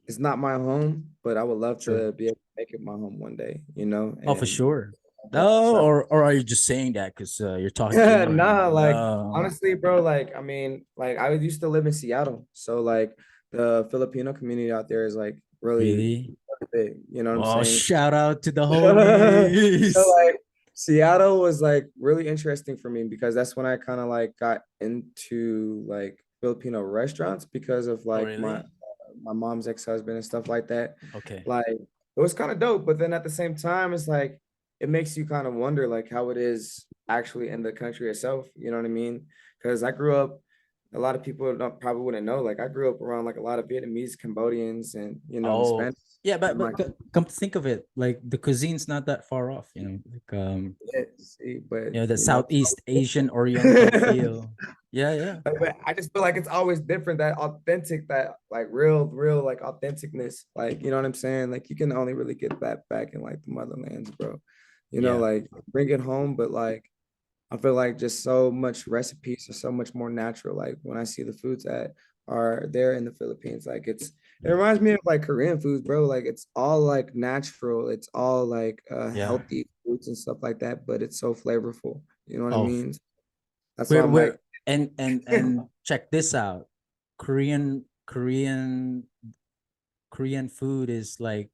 it's not my home, but I would love True. to be able to make it my home one day, Oh, for and sure. that Oh, travel. or are you just saying that because you're talking to me right Nah, now? like Oh, honestly, bro, like I mean, like I used to live in Seattle, so like the Filipino community out there is like really really? big. You know what I'm Oh, saying? shout out to the So homies. like Seattle was like really interesting for me because that's when I kind of like got into like Filipino restaurants because of Oh, like my really? my mom's ex-husband and stuff like that. Okay. Like it was kind of dope, but then at the same time, it's like it makes you kind of wonder like how it is actually in the country itself. You know what I mean? Because I grew up, a lot of people don't, probably wouldn't know. Like I grew up around like a lot of Vietnamese, Cambodians, and Oh, Hispanic. yeah, but And my come to think of it, like the cuisine's not that far off, like kids, see, but the you know, Southeast Asian Oriental feel. Yeah, yeah. but I just feel like it's always different. That authentic, that like real, like authenticness. Like you know what I'm saying? Like you can only really get that back in like the motherlands, bro. Yeah. Like bring it home, but like I feel like just so much recipes are so much more natural. Like when I see the foods that are there in the Philippines, like it reminds me of like Korean foods, bro. Like it's all like natural. It's all like Yeah. healthy foods and stuff like that, but it's so flavorful. You know what I Oh, mean? That's why we're I'm like, we're and check this out. Korean Korean food is like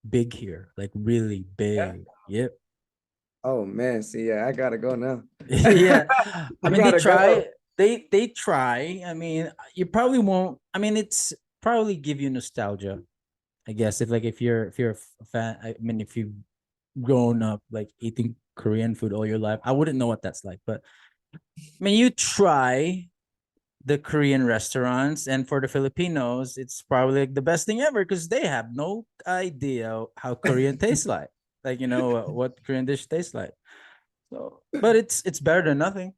big here, like really Yeah. big. Yep. Oh man, see, yeah, I gotta go now. Yeah. I I mean, they gotta go. try. They try. I mean, you probably won't. I mean, it's probably give you nostalgia. I guess if you're a fan. I mean, if you've grown up like eating Korean food all your life, I wouldn't know what that's like. But I mean, you try the Korean restaurants, and for the Filipinos, it's probably like the best thing ever because they have no idea how Korean tastes like. Like what Korean dish tastes like. So, but it's better than nothing.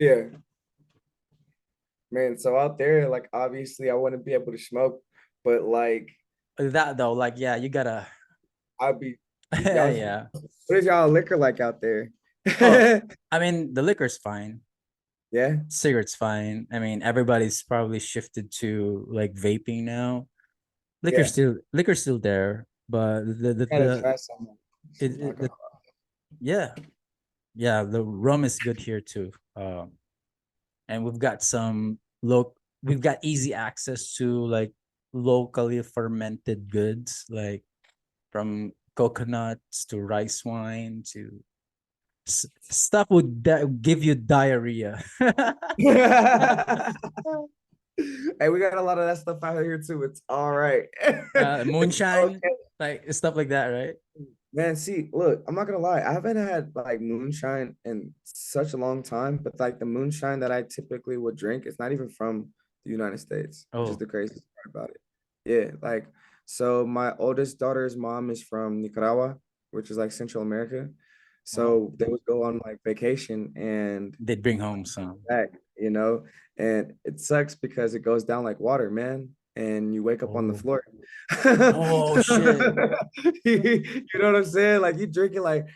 Yeah, man. So out there, like obviously I wouldn't be able to smoke, but like That though, like yeah, you gotta I'd be y'all. yeah. What is y'all liquor like out there? Oh, I mean the liquor's fine. Yeah, Cigarettes fine. I mean everybody's probably shifted to like vaping now. yeah. Liquor's still there, but Gotta try some the alcohol. yeah, yeah, the rum is good here too. And we've got easy access to like locally fermented goods like from coconuts to rice wine to stuff would give you diarrhea. Hey, we got a lot of that stuff out here too. It's all right. It's Moonshine, okay. like stuff like that, right? Man, see, look, I'm not gonna lie. I haven't had like moonshine in such a long time, but like the moonshine that I typically would drink, it's not even from the United States, which is Oh, the craziest part about it. Yeah, like so my oldest daughter's mom is from Nicaragua, which is like Central America. oh, So they would go on like vacation and they'd bring home some. back, you know, and it sucks because it goes down like water, man, and you wake up on the Oh, floor. oh shit. You know what I'm saying? Like you drinking like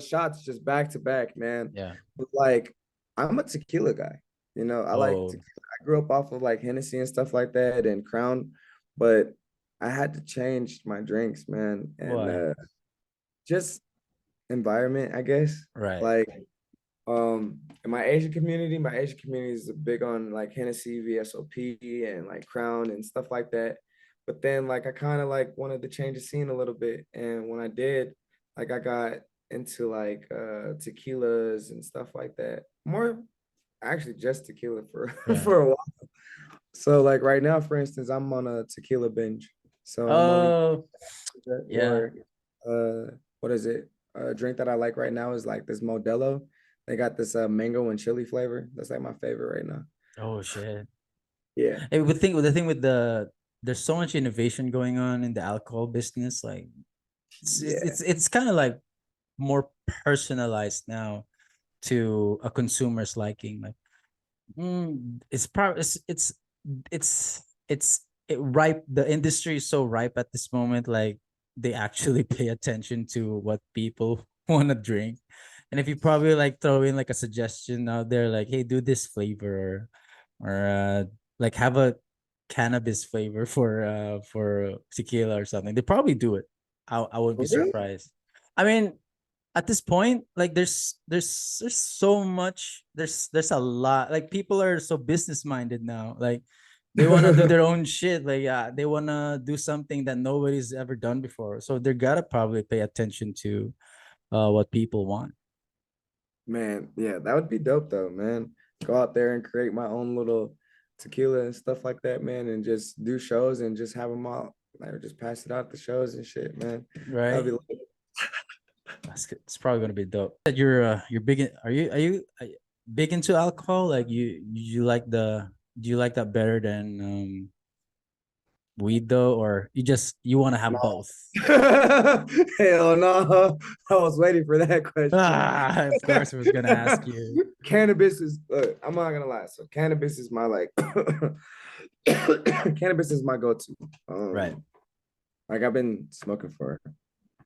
shots just back to back, man. Yeah. But like I'm a tequila guy, you know. I like Oh, tequila. I grew up off of like Hennessy and stuff like that and Crown, but I had to change my drinks, man, and why? just environment, I guess. Right. Like in my Asian community is big on like Hennessy, VSOP, and like Crown and stuff like that. But then like I kind of like wanted to change the scene a little bit. And when I did, like I got into like tequilas and stuff like that. More actually just tequila for Right. for a while. So like right now, for instance, I'm on a tequila binge. So I'm only Oh, yeah. or what is it? A drink that I like right now is like this Modelo. They got this mango and chili flavor. That's like my favorite right now. Oh shit. Yeah. Hey, the thing with there's so much innovation going on in the alcohol business. Like Yeah. it's kind of like more personalized now to a consumer's liking. Like it's probably it ripe. The industry is so ripe at this moment. Like they actually pay attention to what people want to drink. And if you probably like throw in like a suggestion out there, like, hey, do this flavor, or like have a cannabis flavor for tequila or something, they probably do it. I wouldn't be For real? surprised. I mean, at this point, like there's so much, there's a lot, like people are so business minded now, like they want to do their own shit, like yeah, they want to do something that nobody's ever done before, so they gotta probably pay attention to what people want. Man, yeah, that would be dope though, man. Go out there and create my own little tequila and stuff like that, man, and just do shows and just have them all, like just pass it out the shows and shit, man. That'd Right. be like, That's good. It's probably gonna be dope. That you're big in, are you big into alcohol, like you like the do you like that better than weed though, or you want to have both? hell no. I was waiting for that question. Of course I was gonna ask you. Cannabis is, I'm not gonna lie. So cannabis is my like, cannabis is my go-to. Right. Like I've been smoking for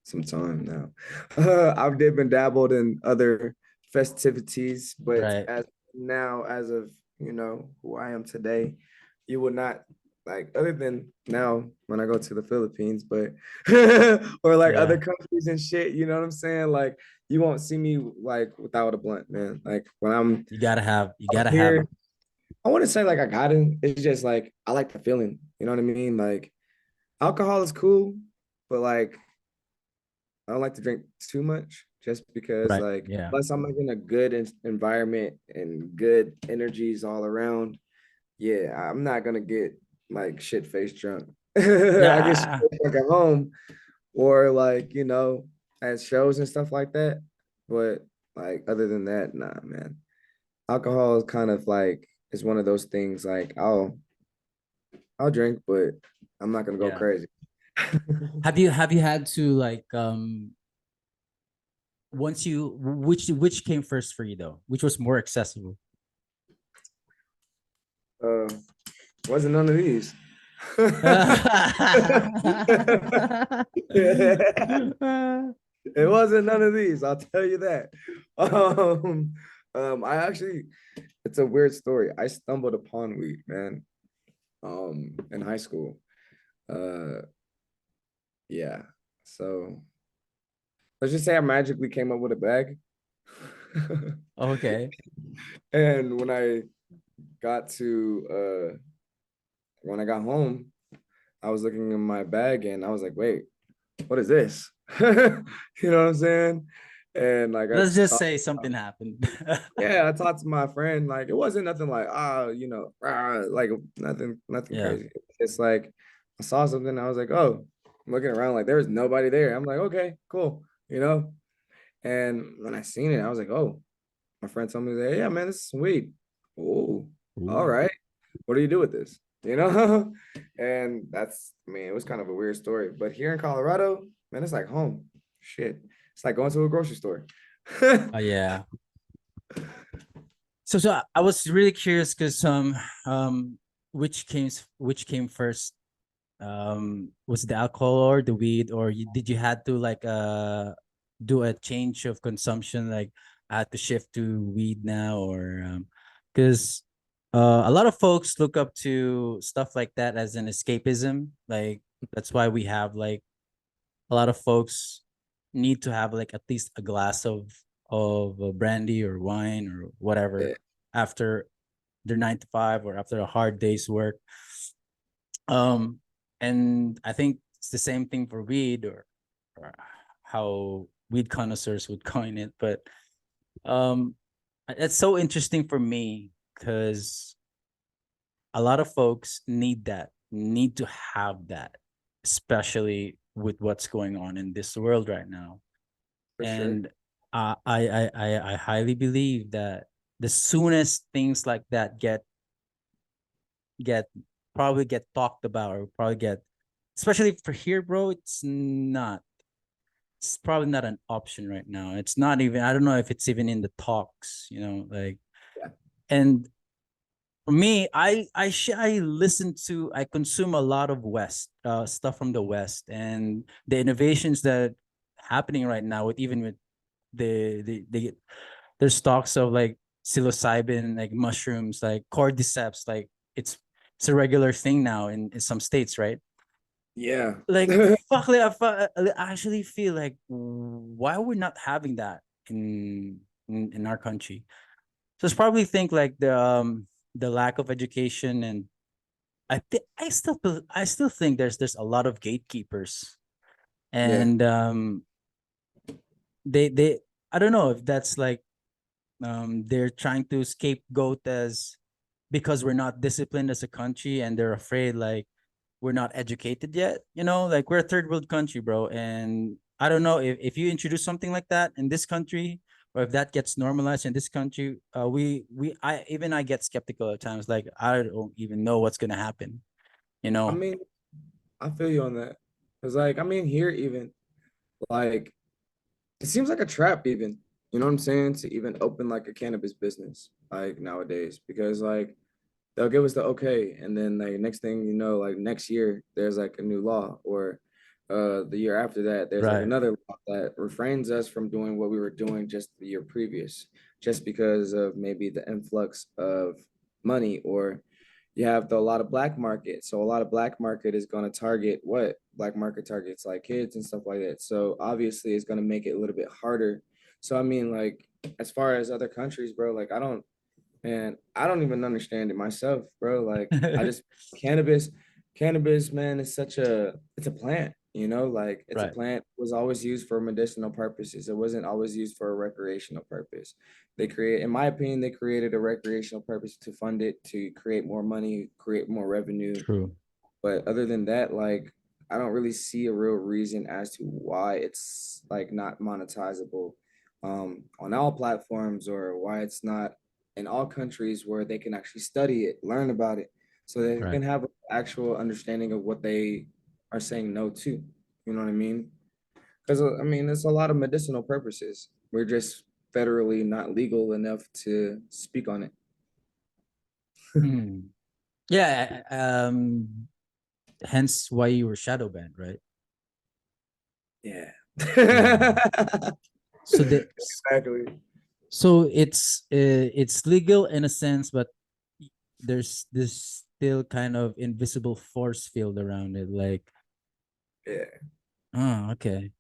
some time now. I've been dabbled in other festivities, but Right. as now, as of who I am today, you would not like other than now when I go to the Philippines, but or like other Yeah. countries and shit. You know what I'm saying? Like you won't see me like without a blunt, man. Like when I'm You up gotta have here, I wouldn't say like I got it. It's just like I like the feeling. You know what I mean? Like alcohol is cool, but like I don't like to drink too much just because Right. like Yeah. unless I'm like in a good environment and good energies all around, yeah, I'm not gonna get like shit faced drunk. I get shit Yeah. drunk at home or like, at shows and stuff like that. But like other than that, nah, man. Alcohol is kind of like is one of those things like I'll drink, but I'm not gonna go Yeah. crazy. Have you had to like once you which came first for you though? Which was more accessible? Uh, wasn't none of these. It wasn't none of these, I'll tell you that. I actually, it's a weird story. I stumbled upon weed, man, in high school. Uh, yeah. So let's just say I magically came up with a bag. Okay. And got to, when I got home, I was looking in my bag and I was like, wait, what is this? You know what I'm saying? And like I Let's just thought, say something happened. yeah, I talked to my friend, like it wasn't nothing like like nothing Yeah. crazy. It's like I saw something, I was like, oh, I'm looking around, like there was nobody there. I'm like, okay, cool, you know. And when I seen it, I was like, oh, my friend told me that, yeah, man, this is some weed. Oh, all Ooh. right. What do you do with this? You know? And that's, I mean, it was kind of a weird story. But here in Colorado, man, it's like home. Shit. It's like going to a grocery store. Oh yeah. So I was really curious because which came first? Was it the alcohol or the weed, or did you had to like do a change of consumption, like I had to shift to weed now, or because a lot of folks look up to stuff like that as an escapism, like that's why we have like a lot of folks need to have like at least a glass of brandy or wine or whatever Yeah. after their 9 to 5 or after a hard day's work. um and I think it's the same thing for weed, or how weed connoisseurs would coin it. But um it's so interesting for me because a lot of folks need to have that, especially with what's going on in this world right now. For sure. And I highly believe that the soonest things like that get probably get talked about, or probably get, especially for here, bro, it's probably not an option right now. It's not even, I don't know if it's even in the talks, like. Yeah. And for me, I consume a lot of West stuff from the West, and the innovations that happening right now with, even with the there's talks of like psilocybin, like mushrooms, like cordyceps, like it's a regular thing now in some states, right? Yeah. Like fuck, like, I actually feel like why we're not having that in our country. So it's probably think like the lack of education. And I still think there's a lot of gatekeepers. Yeah. And they I don't know if that's like they're trying to scapegoat as, because we're not disciplined as a country, and they're afraid like we're not educated yet, like we're a third world country, bro. And I don't know if you introduce something like that in this country, or if that gets normalized in this country. I get skeptical at times, like I don't even know what's gonna happen, you I know. mean, I feel you on that. Cause like, I mean, here even like it seems like a trap even, you know what I'm saying, to even open like a cannabis business like nowadays because like they'll give us the okay and then like next thing you know, like next year there's like a new law or the year after that there's like Right. another law that refrains us from doing what we were doing just the year previous just because of maybe the influx of money or you have a lot of black market. So a lot of black market is going to target what black market targets like kids and stuff like that. So obviously it's going to make it a little bit harder. So I mean, like as far as other countries, bro, like I don't even understand it myself, bro. Like I just cannabis, cannabis, man, is it's a plant, like it's a Right. plant was always used for medicinal purposes. It wasn't always used for a recreational purpose. In my opinion, they created a recreational purpose to fund it, to create more money, create more revenue. True. But other than that, like I don't really see a real reason as to why it's like not monetizable on all platforms, or why it's not in all countries where they can actually study it, learn about it, so they Right. can have an actual understanding of what they are saying no to. You know what I mean? Because I mean, it's a lot of medicinal purposes. We're just federally not legal enough to speak on it. Hmm. Yeah. Hence why you were shadow banned, right? Yeah. Yeah. So the Exactly. so it's legal in a sense, but there's this still kind of invisible force field around it. Like, Yeah. oh, okay. It's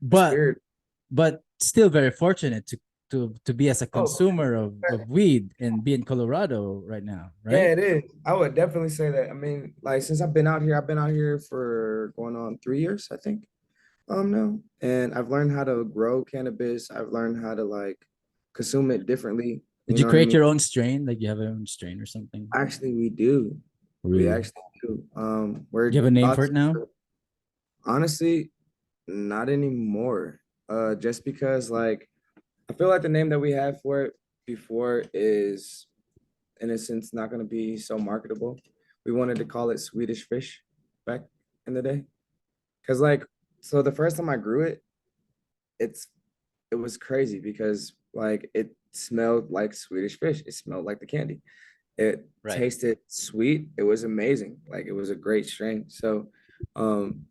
But weird. still very fortunate to be as a Oh, consumer of weed and be in Colorado right now, right? yeah, it is. I would definitely say that. I mean, like since I've been out here for going on 3 years, I think. Now. And I've learned how to grow cannabis. I've learned how to like consume it differently. Did You you know what I create mean? your own strain? Like you have your own strain or something? Actually, we do. We Really? actually do. Do We're you have a name about for it now? to, honestly, not anymore. Just because like I feel like the name that we had for it before is in a sense not gonna be so marketable. We wanted to call it Swedish fish back in the day. Cause like so the first time I grew it, it's it was crazy because like it smelled like Swedish fish. It smelled like the candy. It Right. tasted sweet. It was amazing. Like it was a great strain. So um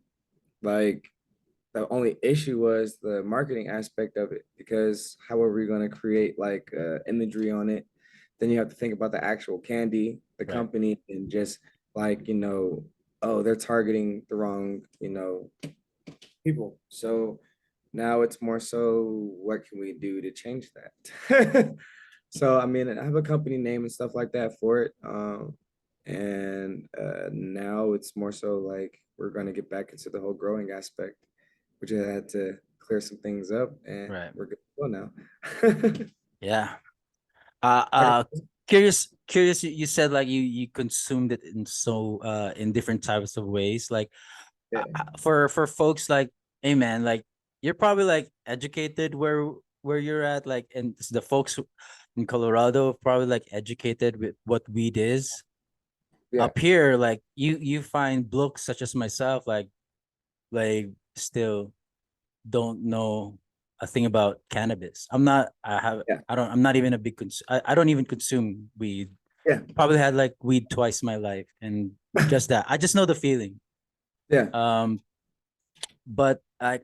like the only issue was the marketing aspect of it, because how are we going to create like imagery on it? Then you have to think about the actual candy, the Right. company, and just like, oh, they're targeting the wrong, people. So now it's more so, what can we do to change that? So, I mean, I have a company name and stuff like that for it. And now it's more so like we're going to get back into the whole growing aspect, which I had to clear some things up, and Right. we're good to go now. Yeah. Uh Like, uh curious you said like you consumed it in in different types of ways. Like yeah, for folks like, hey man, like you're probably like educated where you're at, like, and the folks in Colorado probably like educated with what weed is. yeah, Up here, like you find blokes such as myself, like still don't know a thing about cannabis. yeah, I'm not even a big I don't even consume weed. yeah, Probably had like weed twice in my life, and just that. I just know the feeling. yeah, Um, but I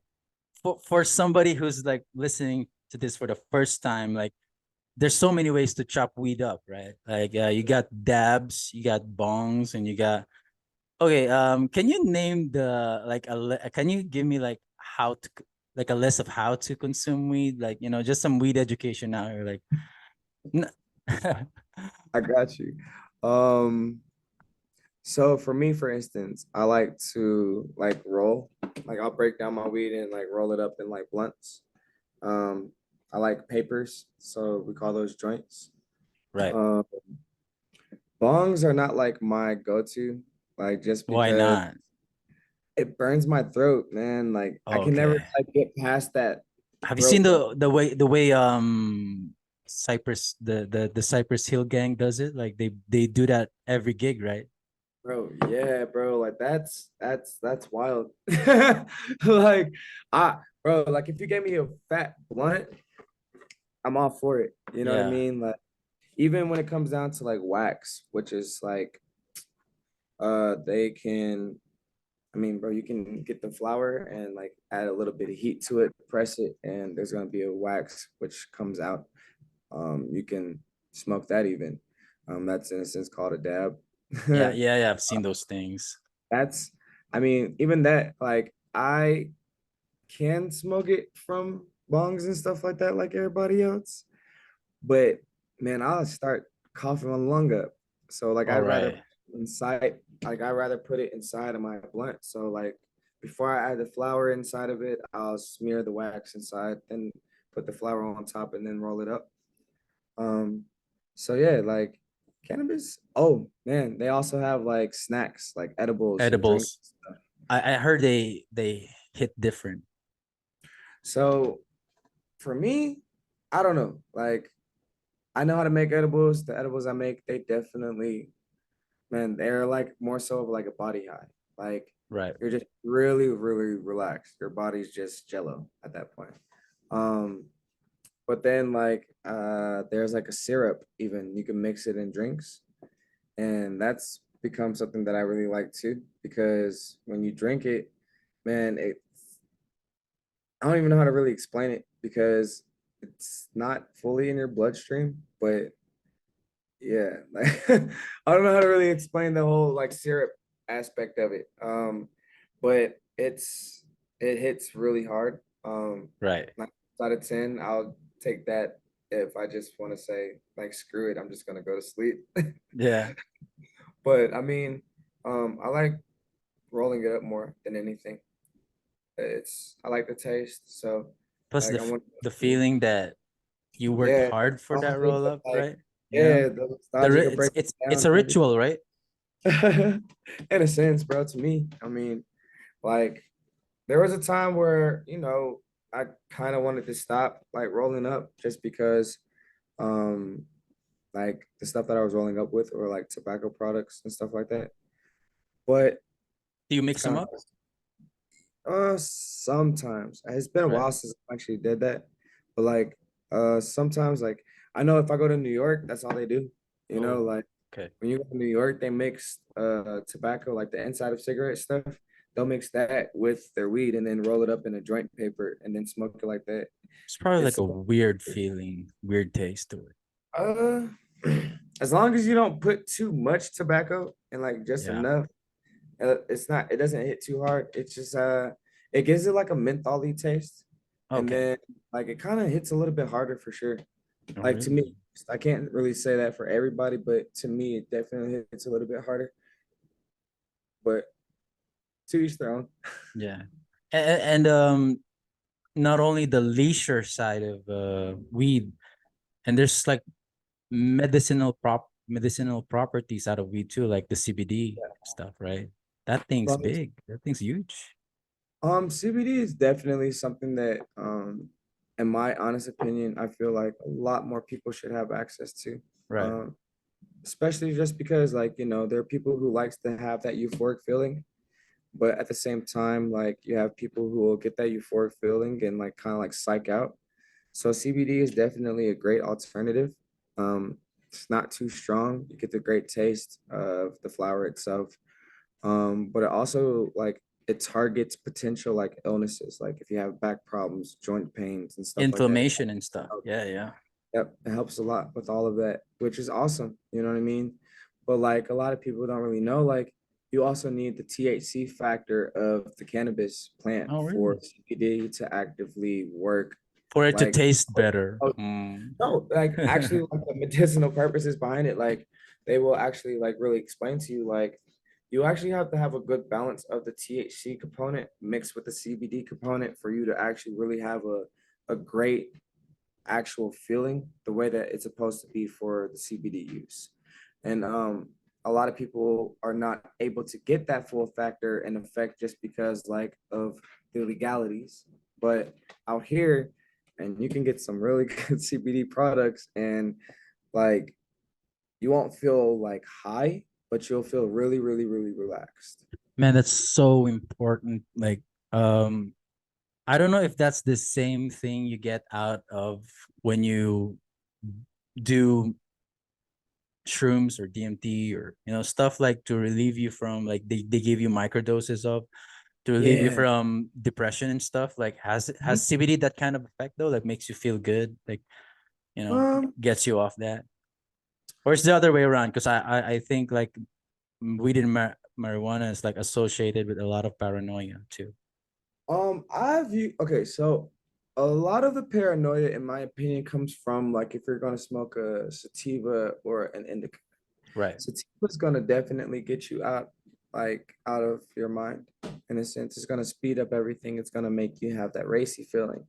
for somebody who's like listening to this for the first time, like there's so many ways to chop weed up, right? Like you got dabs, you got bongs, and you got okay. Can you name the like can you give me like like a list of how to consume weed? Like just some weed education out here. Like, I got you. Um, so for me, for instance, I like to like roll. Like I'll break down my weed and like roll it up in like blunts. Um, I like papers, so we call those joints. right? Um, bongs are not like my go-to, like just Why because not? it burns my throat, man. Like I can never Okay. like get past that Have you seen throat burn, the way Cypress the Cypress Hill gang does it? Like they do that every gig, right? bro. Yeah, bro. Like that's wild. Like bro, like if you gave me a fat blunt, I'm all for it. You know what I Yeah. mean? Like even when it comes down to like wax, which is like they can, I mean, bro, you can get the flour and like add a little bit of heat to it, press it, and there's gonna be a wax which comes out. You can smoke that even. That's in a sense called a dab. Yeah, yeah, yeah. I've seen those things. That's, I mean, even that, like I can smoke it from bongs and stuff like that, like everybody else. But man, I'll start coughing my lung up. So like All I'd rather right. inside. like I'd rather put it inside of my blunt. So like before I add the flower inside of it, I'll smear the wax inside, then put the flower on top and then roll it up. Um, so yeah, like cannabis. Oh man, they also have like snacks, like edibles and drinks. Edibles. I heard they hit different. So for me, I don't know. Like I know how to make edibles. The edibles I make, they definitely, man, they're like more so of like a body high. Like Right. you're just really, really relaxed. Your body's just jello at that point. Um, but then like there's like a syrup even you can mix it in drinks. And that's become something that I really like too, because when you drink it, man, I don't even know how to really explain it because it's not fully in your bloodstream, but yeah, like I don't know how to really explain the whole like syrup aspect of it. But it hits really hard. Right. 9 out of 10, I'll take that if I just want to say like screw it, I'm just gonna go to sleep. Yeah. But I mean, I like rolling it up more than anything. I like the taste, so Plus like I want, the feeling that you worked yeah, hard for that nostalgic, roll but up, like right? You know, yeah, the nostalgic of breaking it it's down a and ritual, right? everything. In a sense, bro, to me, I mean, like there was a time where I kind of wanted to stop like rolling up just because um like the stuff that I was rolling up with or like tobacco products and stuff like that. But Do you it's mix them kind up? of sometimes it's been a Right. while since I actually did that, but like sometimes like I know if I go to New York, that's all they do. Oh, Like okay. when you go to New York, they mix tobacco, like the inside of cigarette stuff. They'll mix that with their weed and then roll it up in a joint paper and then smoke it like that. It's probably like It's a weird feeling, weird taste to it. uh as long as you don't put too much tobacco and like just Yeah. enough, it doesn't hit too hard. It's just it gives it like a mentholy taste, and Okay. then like it kind of hits a little bit harder for sure. Oh, Like to me, really? I can't really say that for everybody, but to me it definitely hits a little bit harder. But to each their own. Yeah. And not only the leisure side of weed, and there's like medicinal properties out of weed too, like the CBD stuff, right? That thing's Bro, big. That thing's huge. CBD is definitely something that in my honest opinion, I feel like a lot more people should have access to. Right. Um, especially just because like, there are people who likes to have that euphoric feeling, but at the same time, like you have people who will get that euphoric feeling and like kind of like psych out. So CBD is definitely a great alternative. It's not too strong. You get the great taste of the flower itself. But it also like it targets potential like illnesses, like if you have back problems, joint pains, and stuff like that. Inflammation and stuff. Yeah, yeah. Yep, it helps a lot with all of that, which is awesome. You know what I mean? But like a lot of people don't really know, like you also need the THC factor of the cannabis plant Oh, for really? CBD to actively work. For it to Like, taste better. oh, Mm. no, like actually, like the medicinal purposes behind it, like they will actually like really explain to you, like you actually have to have a good balance of the THC component mixed with the CBD component for you to actually really have a great actual feeling the way that it's supposed to be for the CBD use. And a lot of people are not able to get that full factor and effect just because like of the legalities. But out here, and you can get some really good CBD products and like you won't feel like high, but you'll feel really, really, really relaxed. Man, that's so important. Like, um, I don't know if that's the same thing you get out of when you do shrooms or DMT or stuff like to relieve you from like they give you microdoses of to relieve you Yeah. from depression and stuff. Like has CBD that kind of effect though? Like makes you feel good, like Um, gets you off that, or it's the other way around? Because I think like weed and marijuana is like associated with a lot of paranoia too. okay, so a lot of the paranoia, in my opinion, comes from like if you're gonna smoke a sativa or an indica. Right. Sativa's gonna definitely get you out. like out of your mind in a sense. It's gonna speed up everything. It's gonna make you have that racy feeling.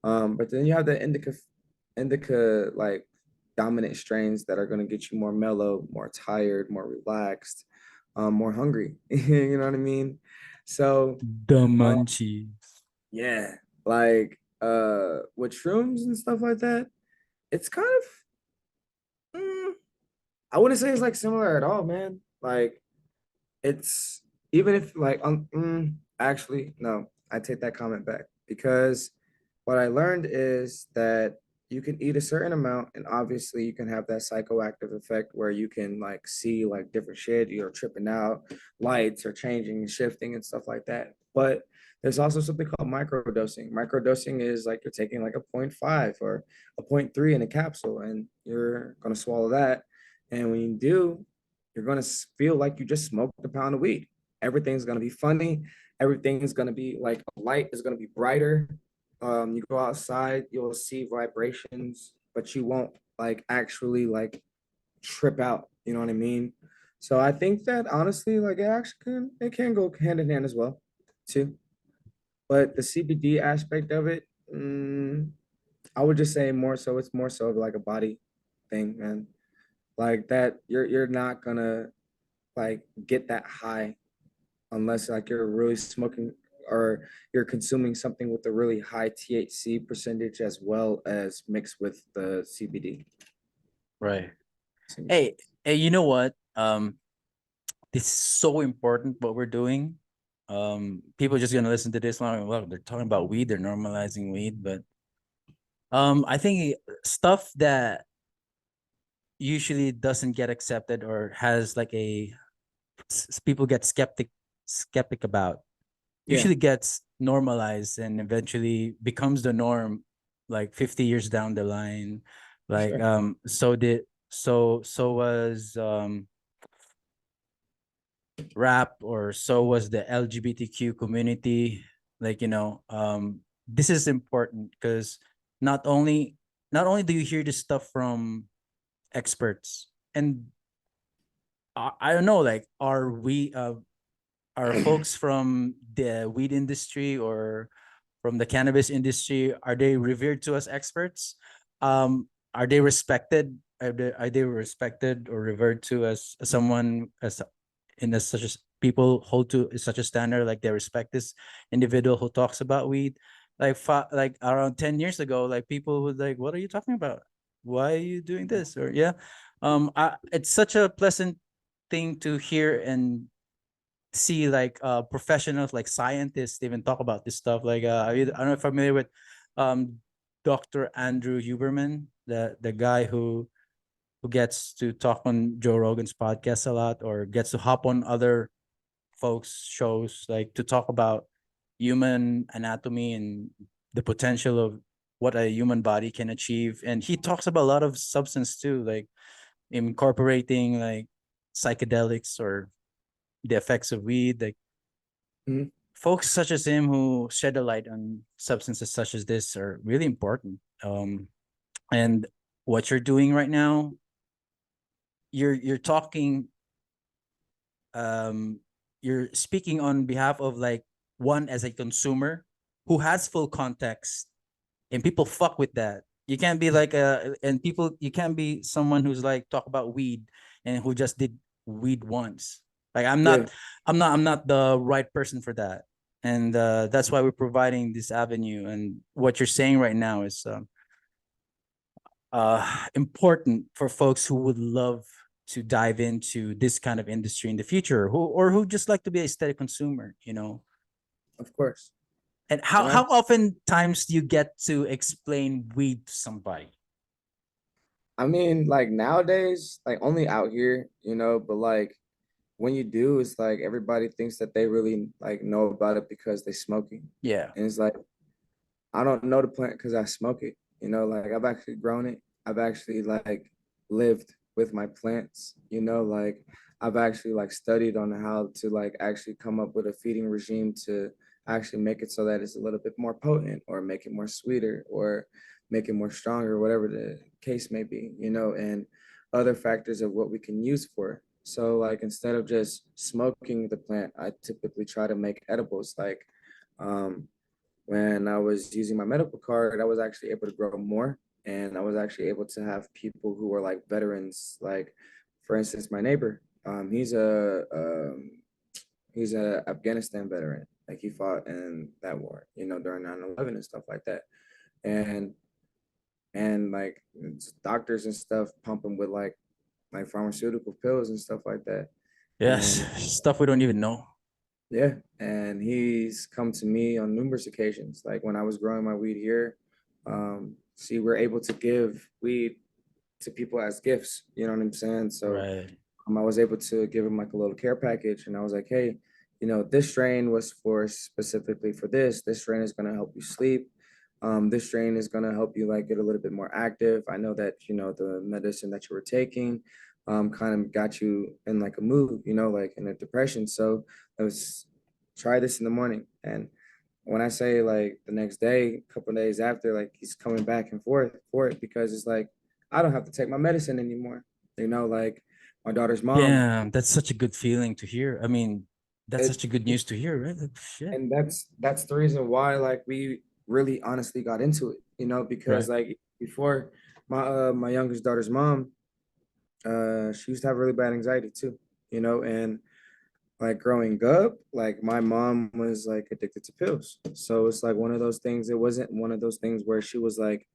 But then you have the indica like dominant strains that are gonna get you more mellow, more tired, more relaxed, more hungry. You know what I mean? So The uh, munchies. yeah, like with shrooms and stuff like that, it's kind of I wouldn't say it's like similar at all, man. Like it's even if like actually no, I take that comment back because what I learned is that you can eat a certain amount and obviously you can have that psychoactive effect where you can like see like different shit, you're tripping out, lights are changing and shifting and stuff like that. But there's also something called microdosing. Microdosing is like you're taking like a point 0.5 or a point 0.3 in a capsule and you're going to swallow that. And when you do, you're going to feel like you just smoked a pound of weed. Everything's going to be funny. Everything is going to be like light is going to be brighter. You go outside, you'll see vibrations, but you won't like actually like trip out. You know what I mean? So I think that honestly, like it can go hand in hand as well, too. But the CBD aspect of it, I would just say more so. It's more so of like a body thing, man. Like that, you're not gonna like get that high unless like you're really smoking or you're consuming something with a really high THC percentage as well as mixed with the CBD. Right. Seems Hey, sense. hey, you know what? This is so important what we're doing. People are just gonna listen to this long. Well, they're talking about weed, they're normalizing weed, but I think stuff that usually doesn't get accepted or has like people get skeptic about Yeah, usually gets normalized and eventually becomes the norm like 50 years down the line. for Like sure. so was rap, or so was the LGBTQ community. Like, this is important because not only not only do you hear this stuff from experts, and I don't know, like, are folks from the weed industry or from the cannabis industry, are they revered to as experts? Are they respected? Are they respected or revered to as someone as in a such as people hold to such a standard, like they respect this individual who talks about weed? Like around 10 years ago, like people would like, what are you talking about? Why are you doing this? Or yeah. It's such a pleasant thing to hear and see, like professionals like scientists even talk about this stuff. Like I don't know if you're familiar with um Dr. Andrew Huberman, the guy who gets to talk on Joe Rogan's podcast a lot, or gets to hop on other folks shows, like to talk about human anatomy and the potential of what a human body can achieve. And he talks about a lot of substance too, like incorporating like psychedelics or the effects of weed. Like Mhm. folks such as him who shed a light on substances such as this are really important. And what you're doing right now, you're talking, um, you're speaking on behalf of like one as a consumer who has full context, and people fuck with that. You can't be like you can't be someone who's like talk about weed and who just did weed once. Like Yeah, I'm not the right person for that. And that's why we're providing this avenue. And what you're saying right now is important for folks who would love to dive into this kind of industry in the future, who just like to be a steady consumer. of course. And And how often times do you get to explain weed to somebody? I mean, like nowadays, like only out here, but like when you do, it's like everybody thinks that they really like know about it because they smoking. Yeah. And it's like I don't know the plant because I smoke it. Like I've actually grown it. I've actually like lived with my plants. Like I've actually like studied on how to like actually come up with a feeding regime to actually make it so that it's a little bit more potent or make it more sweeter or make it more stronger, whatever the case may be, and other factors of what we can use for it. So like instead of just smoking the plant, I typically try to make edibles. Like um, when I was using my medical card, I was actually able to grow more, and I was actually able to have people who were like veterans. Like, for instance, my neighbor, he's a Afghanistan veteran. Like he fought in that war, during 9/11 and stuff like that. And like it's doctors and stuff pump him with like pharmaceutical pills and stuff like that. Yes, And stuff we don't even know. yeah, and he's come to me on numerous occasions. Like when I was growing my weed here, see, we're able to give weed to people as gifts. You know what I'm saying? So Right. I was able to give him like a little care package, and I was like, hey, this strain was for specifically for this. This strain is gonna help you sleep. This strain is gonna help you like get a little bit more active. I know that the medicine that you were taking, kind of got you in like a mood, like in a depression. So let's try this in the morning. And when I say like the next day, a couple of days after, like he's coming back and forth for it because it's like I don't have to take my medicine anymore. Like my daughter's mom. Yeah, that's such a good feeling to hear. I mean, that's It such a good news to hear, right? Like, shit. and that's the reason why like we really honestly got into it, because Right. like before my youngest daughter's mom, she used to have really bad anxiety too, and like growing up, like my mom was like addicted to pills. So it's like one of those things. It wasn't one of those things where she was like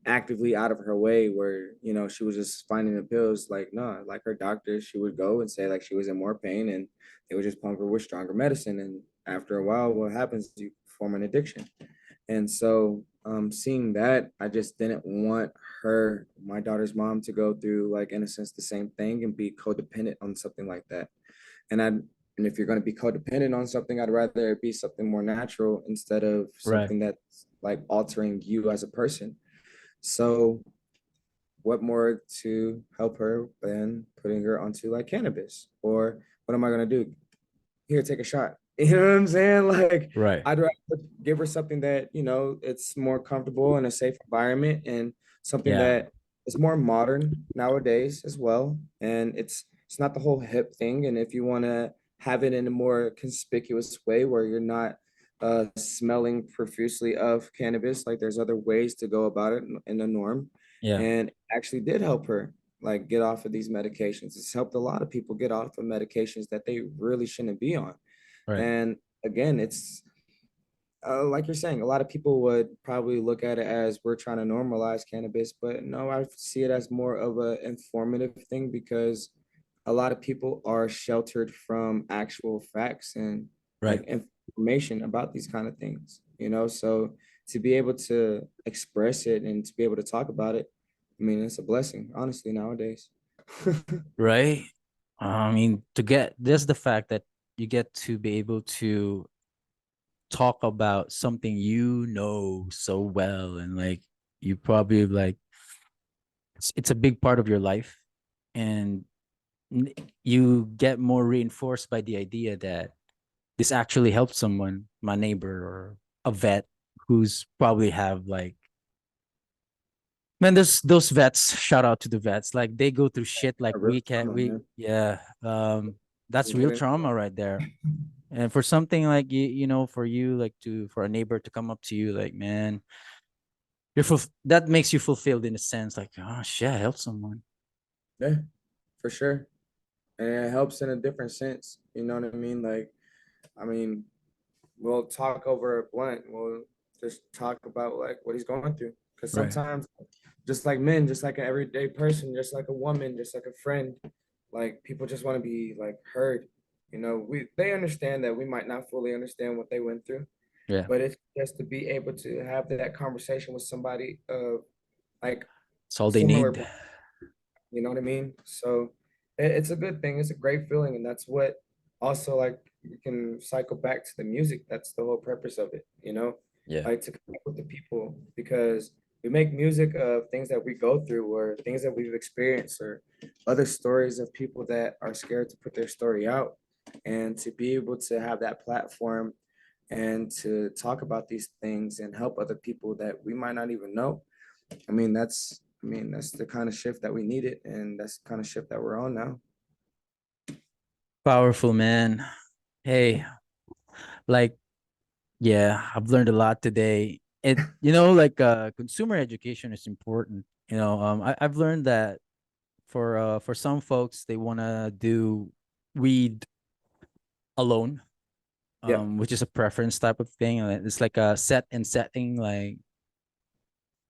actively out of her way where she was just finding the pills. Like no, like her doctor, she would go and say like she was in more pain, and they would just pump her with stronger medicine. And after a while, what happens, you form an addiction. And so seeing that, I just didn't want my daughter's mom, to go through like in a sense the same thing and be codependent on something like that. And if you're going to be codependent on something, I'd rather it be something more natural instead of Right. something that's like altering you as a person. So what more to help her than putting her onto like cannabis? Or what am I gonna do? Here, take a shot. You know what I'm saying? Like Right. I'd rather give her something that, it's more comfortable in a safe environment, and something Yeah. that is more modern nowadays as well. And it's not the whole hip thing. And if you want to have it in a more conspicuous way where you're not smelling profusely of cannabis, like there's other ways to go about it in the norm. Yeah. And actually did help her like get off of these medications. It's helped a lot of people get off of medications that they really shouldn't be on. Right. And again, it's like you're saying, a lot of people would probably look at it as we're trying to normalize cannabis, but no, I see it as more of an informative thing, because a lot of people are sheltered from actual facts and Right. like information about these kind of things, So to be able to express it and to be able to talk about it, I mean, it's a blessing, honestly, nowadays. Right. I mean, to get this, the fact that you get to be able to talk about something you know so well, and like you probably like it's a big part of your life, and n- you get more reinforced by the idea that this actually helped someone, my neighbor or a vet who's probably have like, man, those vets, shout out to the vets, like they go through shit like I really we can't, don't, we man. yeah, that's We'll get real into trauma it. right there. And for something like for you, like to for a neighbor to come up to you like, man, that makes you fulfilled in a sense, like, oh shit, I helped someone. Yeah, for sure. And it helps in a different sense. You know what I mean? Like, I mean, we'll talk over a blunt. We'll just talk about like what he's going through. Because Right. sometimes, just like men, just like an everyday person, just like a woman, just like a friend, like people just want to be like heard. They understand that we might not fully understand what they went through, Yeah. but it's just to be able to have that conversation with somebody like It's all they similar. need. You know what I mean? So it's a good thing. It's a great feeling. And that's what also like you can cycle back to the music. That's the whole purpose of it, Yeah. like to connect with the people, because we make music of things that we go through or things that we've experienced or other stories of people that are scared to put their story out. And to be able to have that platform and to talk about these things and help other people that we might not even know. I mean, that's the kind of shift that we needed, and that's the kind of shift that we're on now. Powerful, man. Hey, like, yeah, I've learned a lot today. Like consumer education is important. I've learned that for some folks they want to do weed alone, Yeah, which is a preference type of thing. It's like a set and setting. Like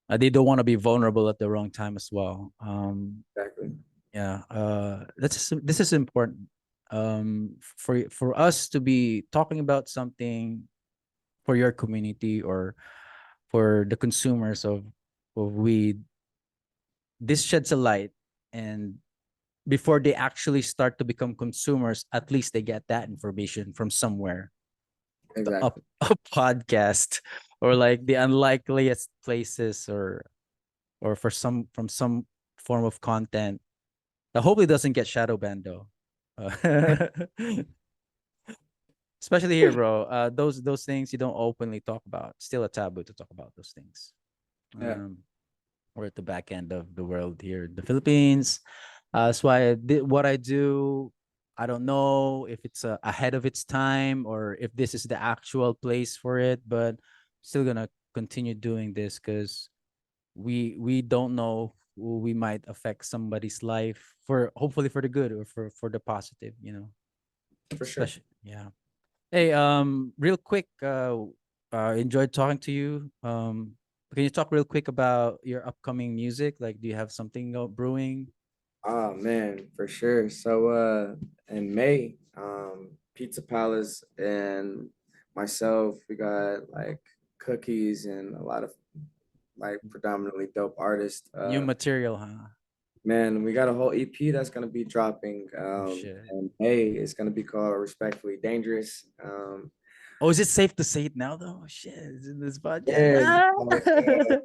they don't want to be vulnerable at the wrong time as well. exactly. Yeah, this is important. For us to be talking about something for your community or for the consumers of weed, this sheds a light, and before they actually start to become consumers, at least they get that information from somewhere. A, Exactly. a podcast or like the unlikeliest places, or for some from some form of content that hopefully doesn't get shadow banned though. uh, Especially here, bro. Those things you don't openly talk about. Still a taboo to talk about those things. Yeah, um we're at the back end of the world here, the Philippines. That's why what I do. I don't know if it's ahead of its time or if this is the actual place for it, but still gonna continue doing this because we don't know who we might affect somebody's life for, hopefully for the good or for the positive. for sure. Especially, yeah. Hey, real quick, enjoyed talking to you. Can you talk real quick about your upcoming music? Like, do you have something brewing? Oh man, for sure. So in May, Pizza Palace and myself, we got like cookies and a lot of like predominantly dope artists. New material, huh? Man, we got a whole EP that's gonna be dropping Oh shit. in May. It's gonna be called Respectfully Dangerous. Oh, is it safe to say it now though? Oh, shit, it's in this podcast. Yeah, like,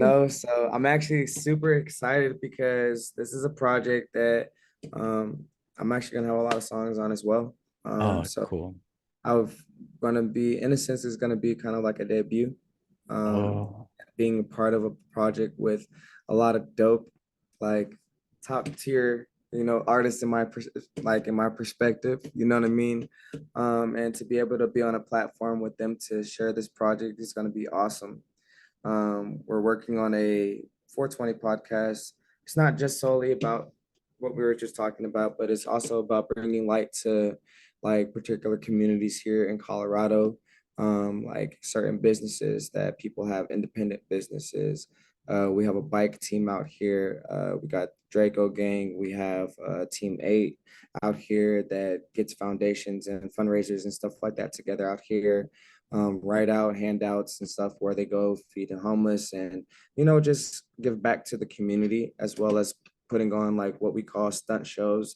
Ah! so I'm actually super excited because this is a project that um, I'm actually gonna have a lot of songs on as well. Oh, So cool. I've gonna be, in a sense, is gonna be kind of like a debut, Oh, being a part of a project with a lot of dope, like top tier, artists in like in my perspective. You know what I mean? And to be able to be on a platform with them to share this project is gonna be awesome. We're working on a 420 podcast. It's not just solely about what we were just talking about, but it's also about bringing light to like particular communities here in Colorado, like certain businesses that people have, independent businesses. We have a bike team out here. We got Draco Gang. We have Team 8 out here that gets foundations and fundraisers and stuff like that together out here, write out handouts and stuff where they go feed the homeless and just give back to the community, as well as putting on like what we call stunt shows.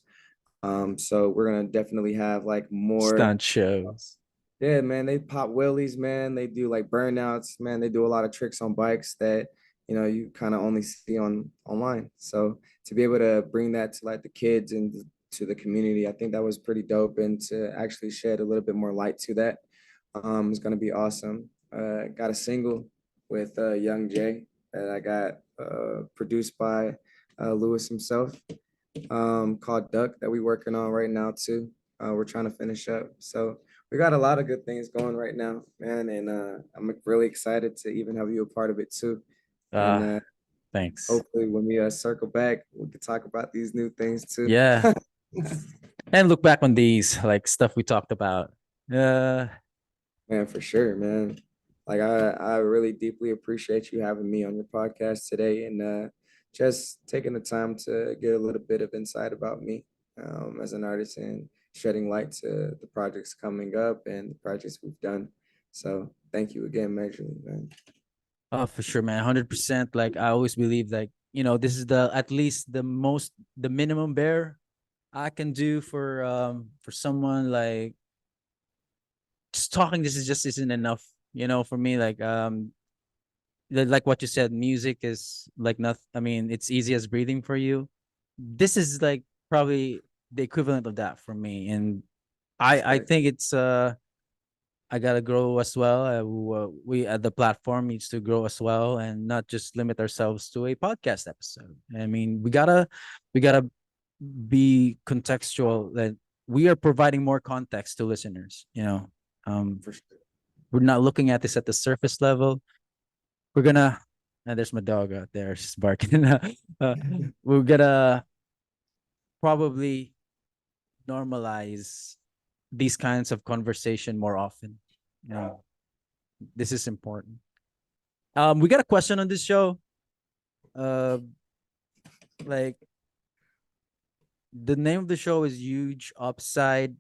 So we're gonna definitely have like more. stunt shows. Yeah, man, they pop wheelies, man. They do like burnouts, man. They do a lot of tricks on bikes that you kind of only see on online. So to be able to bring that to like the kids and to the community, I think that was pretty dope. And to actually shed a little bit more light to that, is gonna be awesome. Got a single with Young Jay that I got produced by Lewis himself, called Duck, that we working on right now too. We're trying to finish up. So we got a lot of good things going right now, man. And I'm really excited to even have you a part of it too. And Uh, Thanks. hopefully when we circle back, we can talk about these new things too. Yeah. And look back on these like stuff we talked about. Uh, Man, for sure, man. Like I really deeply appreciate you having me on your podcast today, and just taking the time to get a little bit of insight about me, as an artist, and shedding light to the projects coming up and the projects we've done. So thank you again, majorly, man. oh, for sure, man. 100%. Like I always believe like, this is the at least the minimum bear I can do for someone. Like just talking this is just isn't enough, for me. Like like what you said, music is like nothing. I mean, it's easy as breathing for you. This is like probably the equivalent of that for me. And I Respect. think it's I gotta grow as well. We at the platform needs to grow as well, and not just limit ourselves to a podcast episode. I mean, we gotta be contextual. That we are providing more context to listeners. For sure. We're not looking at this at the surface level. We're gonna, and there's my dog out there, she's barking. We're gonna probably normalize these kinds of conversation more often. This is important. We got a question on this show. Like, the name of the show is Huge Upside.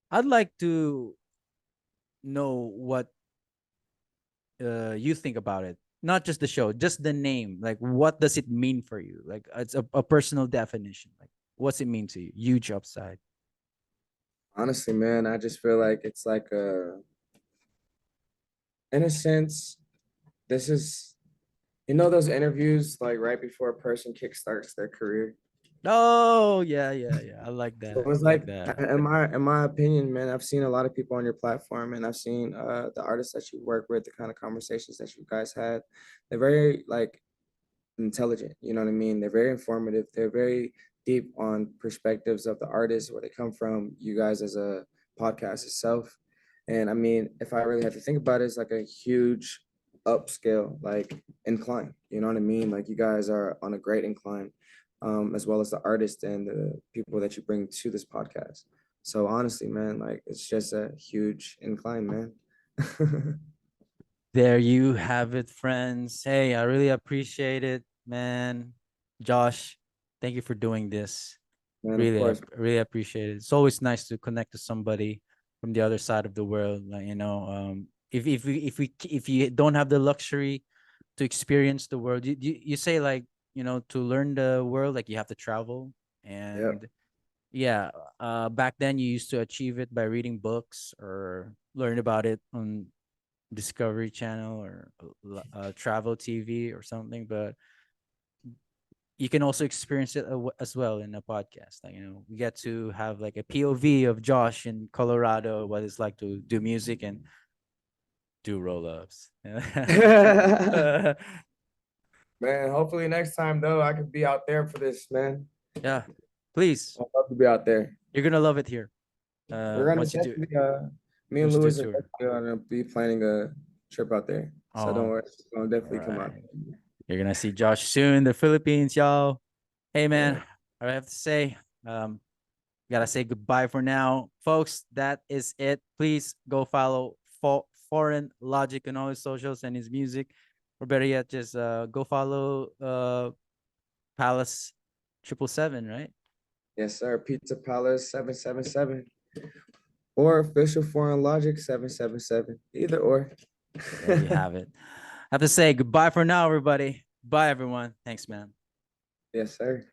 I'd like to know what you think about it. Not just the show, just the name. Like, what does it mean for you? Like, it's a personal definition. Like, what's it mean to you? Huge Upside. Honestly, man, I just feel like it's like in a sense, this is, those interviews like right before a person kickstarts their career. Oh, yeah, yeah, yeah. I like So that. it's I like like, that. in my opinion, man, I've seen a lot of people on your platform, and I've seen the artists that you work with, the kind of conversations that you guys had. They're very like intelligent, you know what I mean? They're very informative. They're very deep on perspectives of the artists, where they come from, you guys as a podcast itself. And I mean, if I really have to think about it, it's like a huge upscale, like incline, you know what I mean? Like you guys are on a great incline, as well as the artists and the people that you bring to this podcast. So honestly, man, like it's just a huge incline, man. There you have it, friends. Hey, I really appreciate it, man. Josh, thank you for doing this. Man, of Really, I course. really appreciate it. It's always nice to connect to somebody from the other side of the world. Like, if you don't have the luxury to experience the world, you say, like, to learn the world, like, you have to travel. Yep. And yeah, back then you used to achieve it by reading books or learn about it on Discovery Channel or Travel TV or something. But you can also experience it as well in a podcast. Like, we get to have like a POV of Josh in Colorado, what it's like to do music and do roll-ups. Man, hopefully next time though, I could be out there for this, man. Yeah, please. I'd love to be out there. You're gonna love it here. We're gonna Once you do definitely me and once you do a Lewis are tour. definitely gonna be planning a trip out there. So don't Oh, worry, I'll definitely all come out. right. You're gonna see Josh soon in the Philippines, y'all. Hey, man, Yeah. I have to say, gotta say goodbye for now, folks. That is it. Please go follow Foreign Logic on all his socials and his music, or better yet, just go follow Palace 777, right? Yes, sir. Pizza Palace 777 or official Foreign Logic 777. Either or. There you have it. I have to say goodbye for now, everybody. Bye, everyone. Thanks, man. Yes, sir.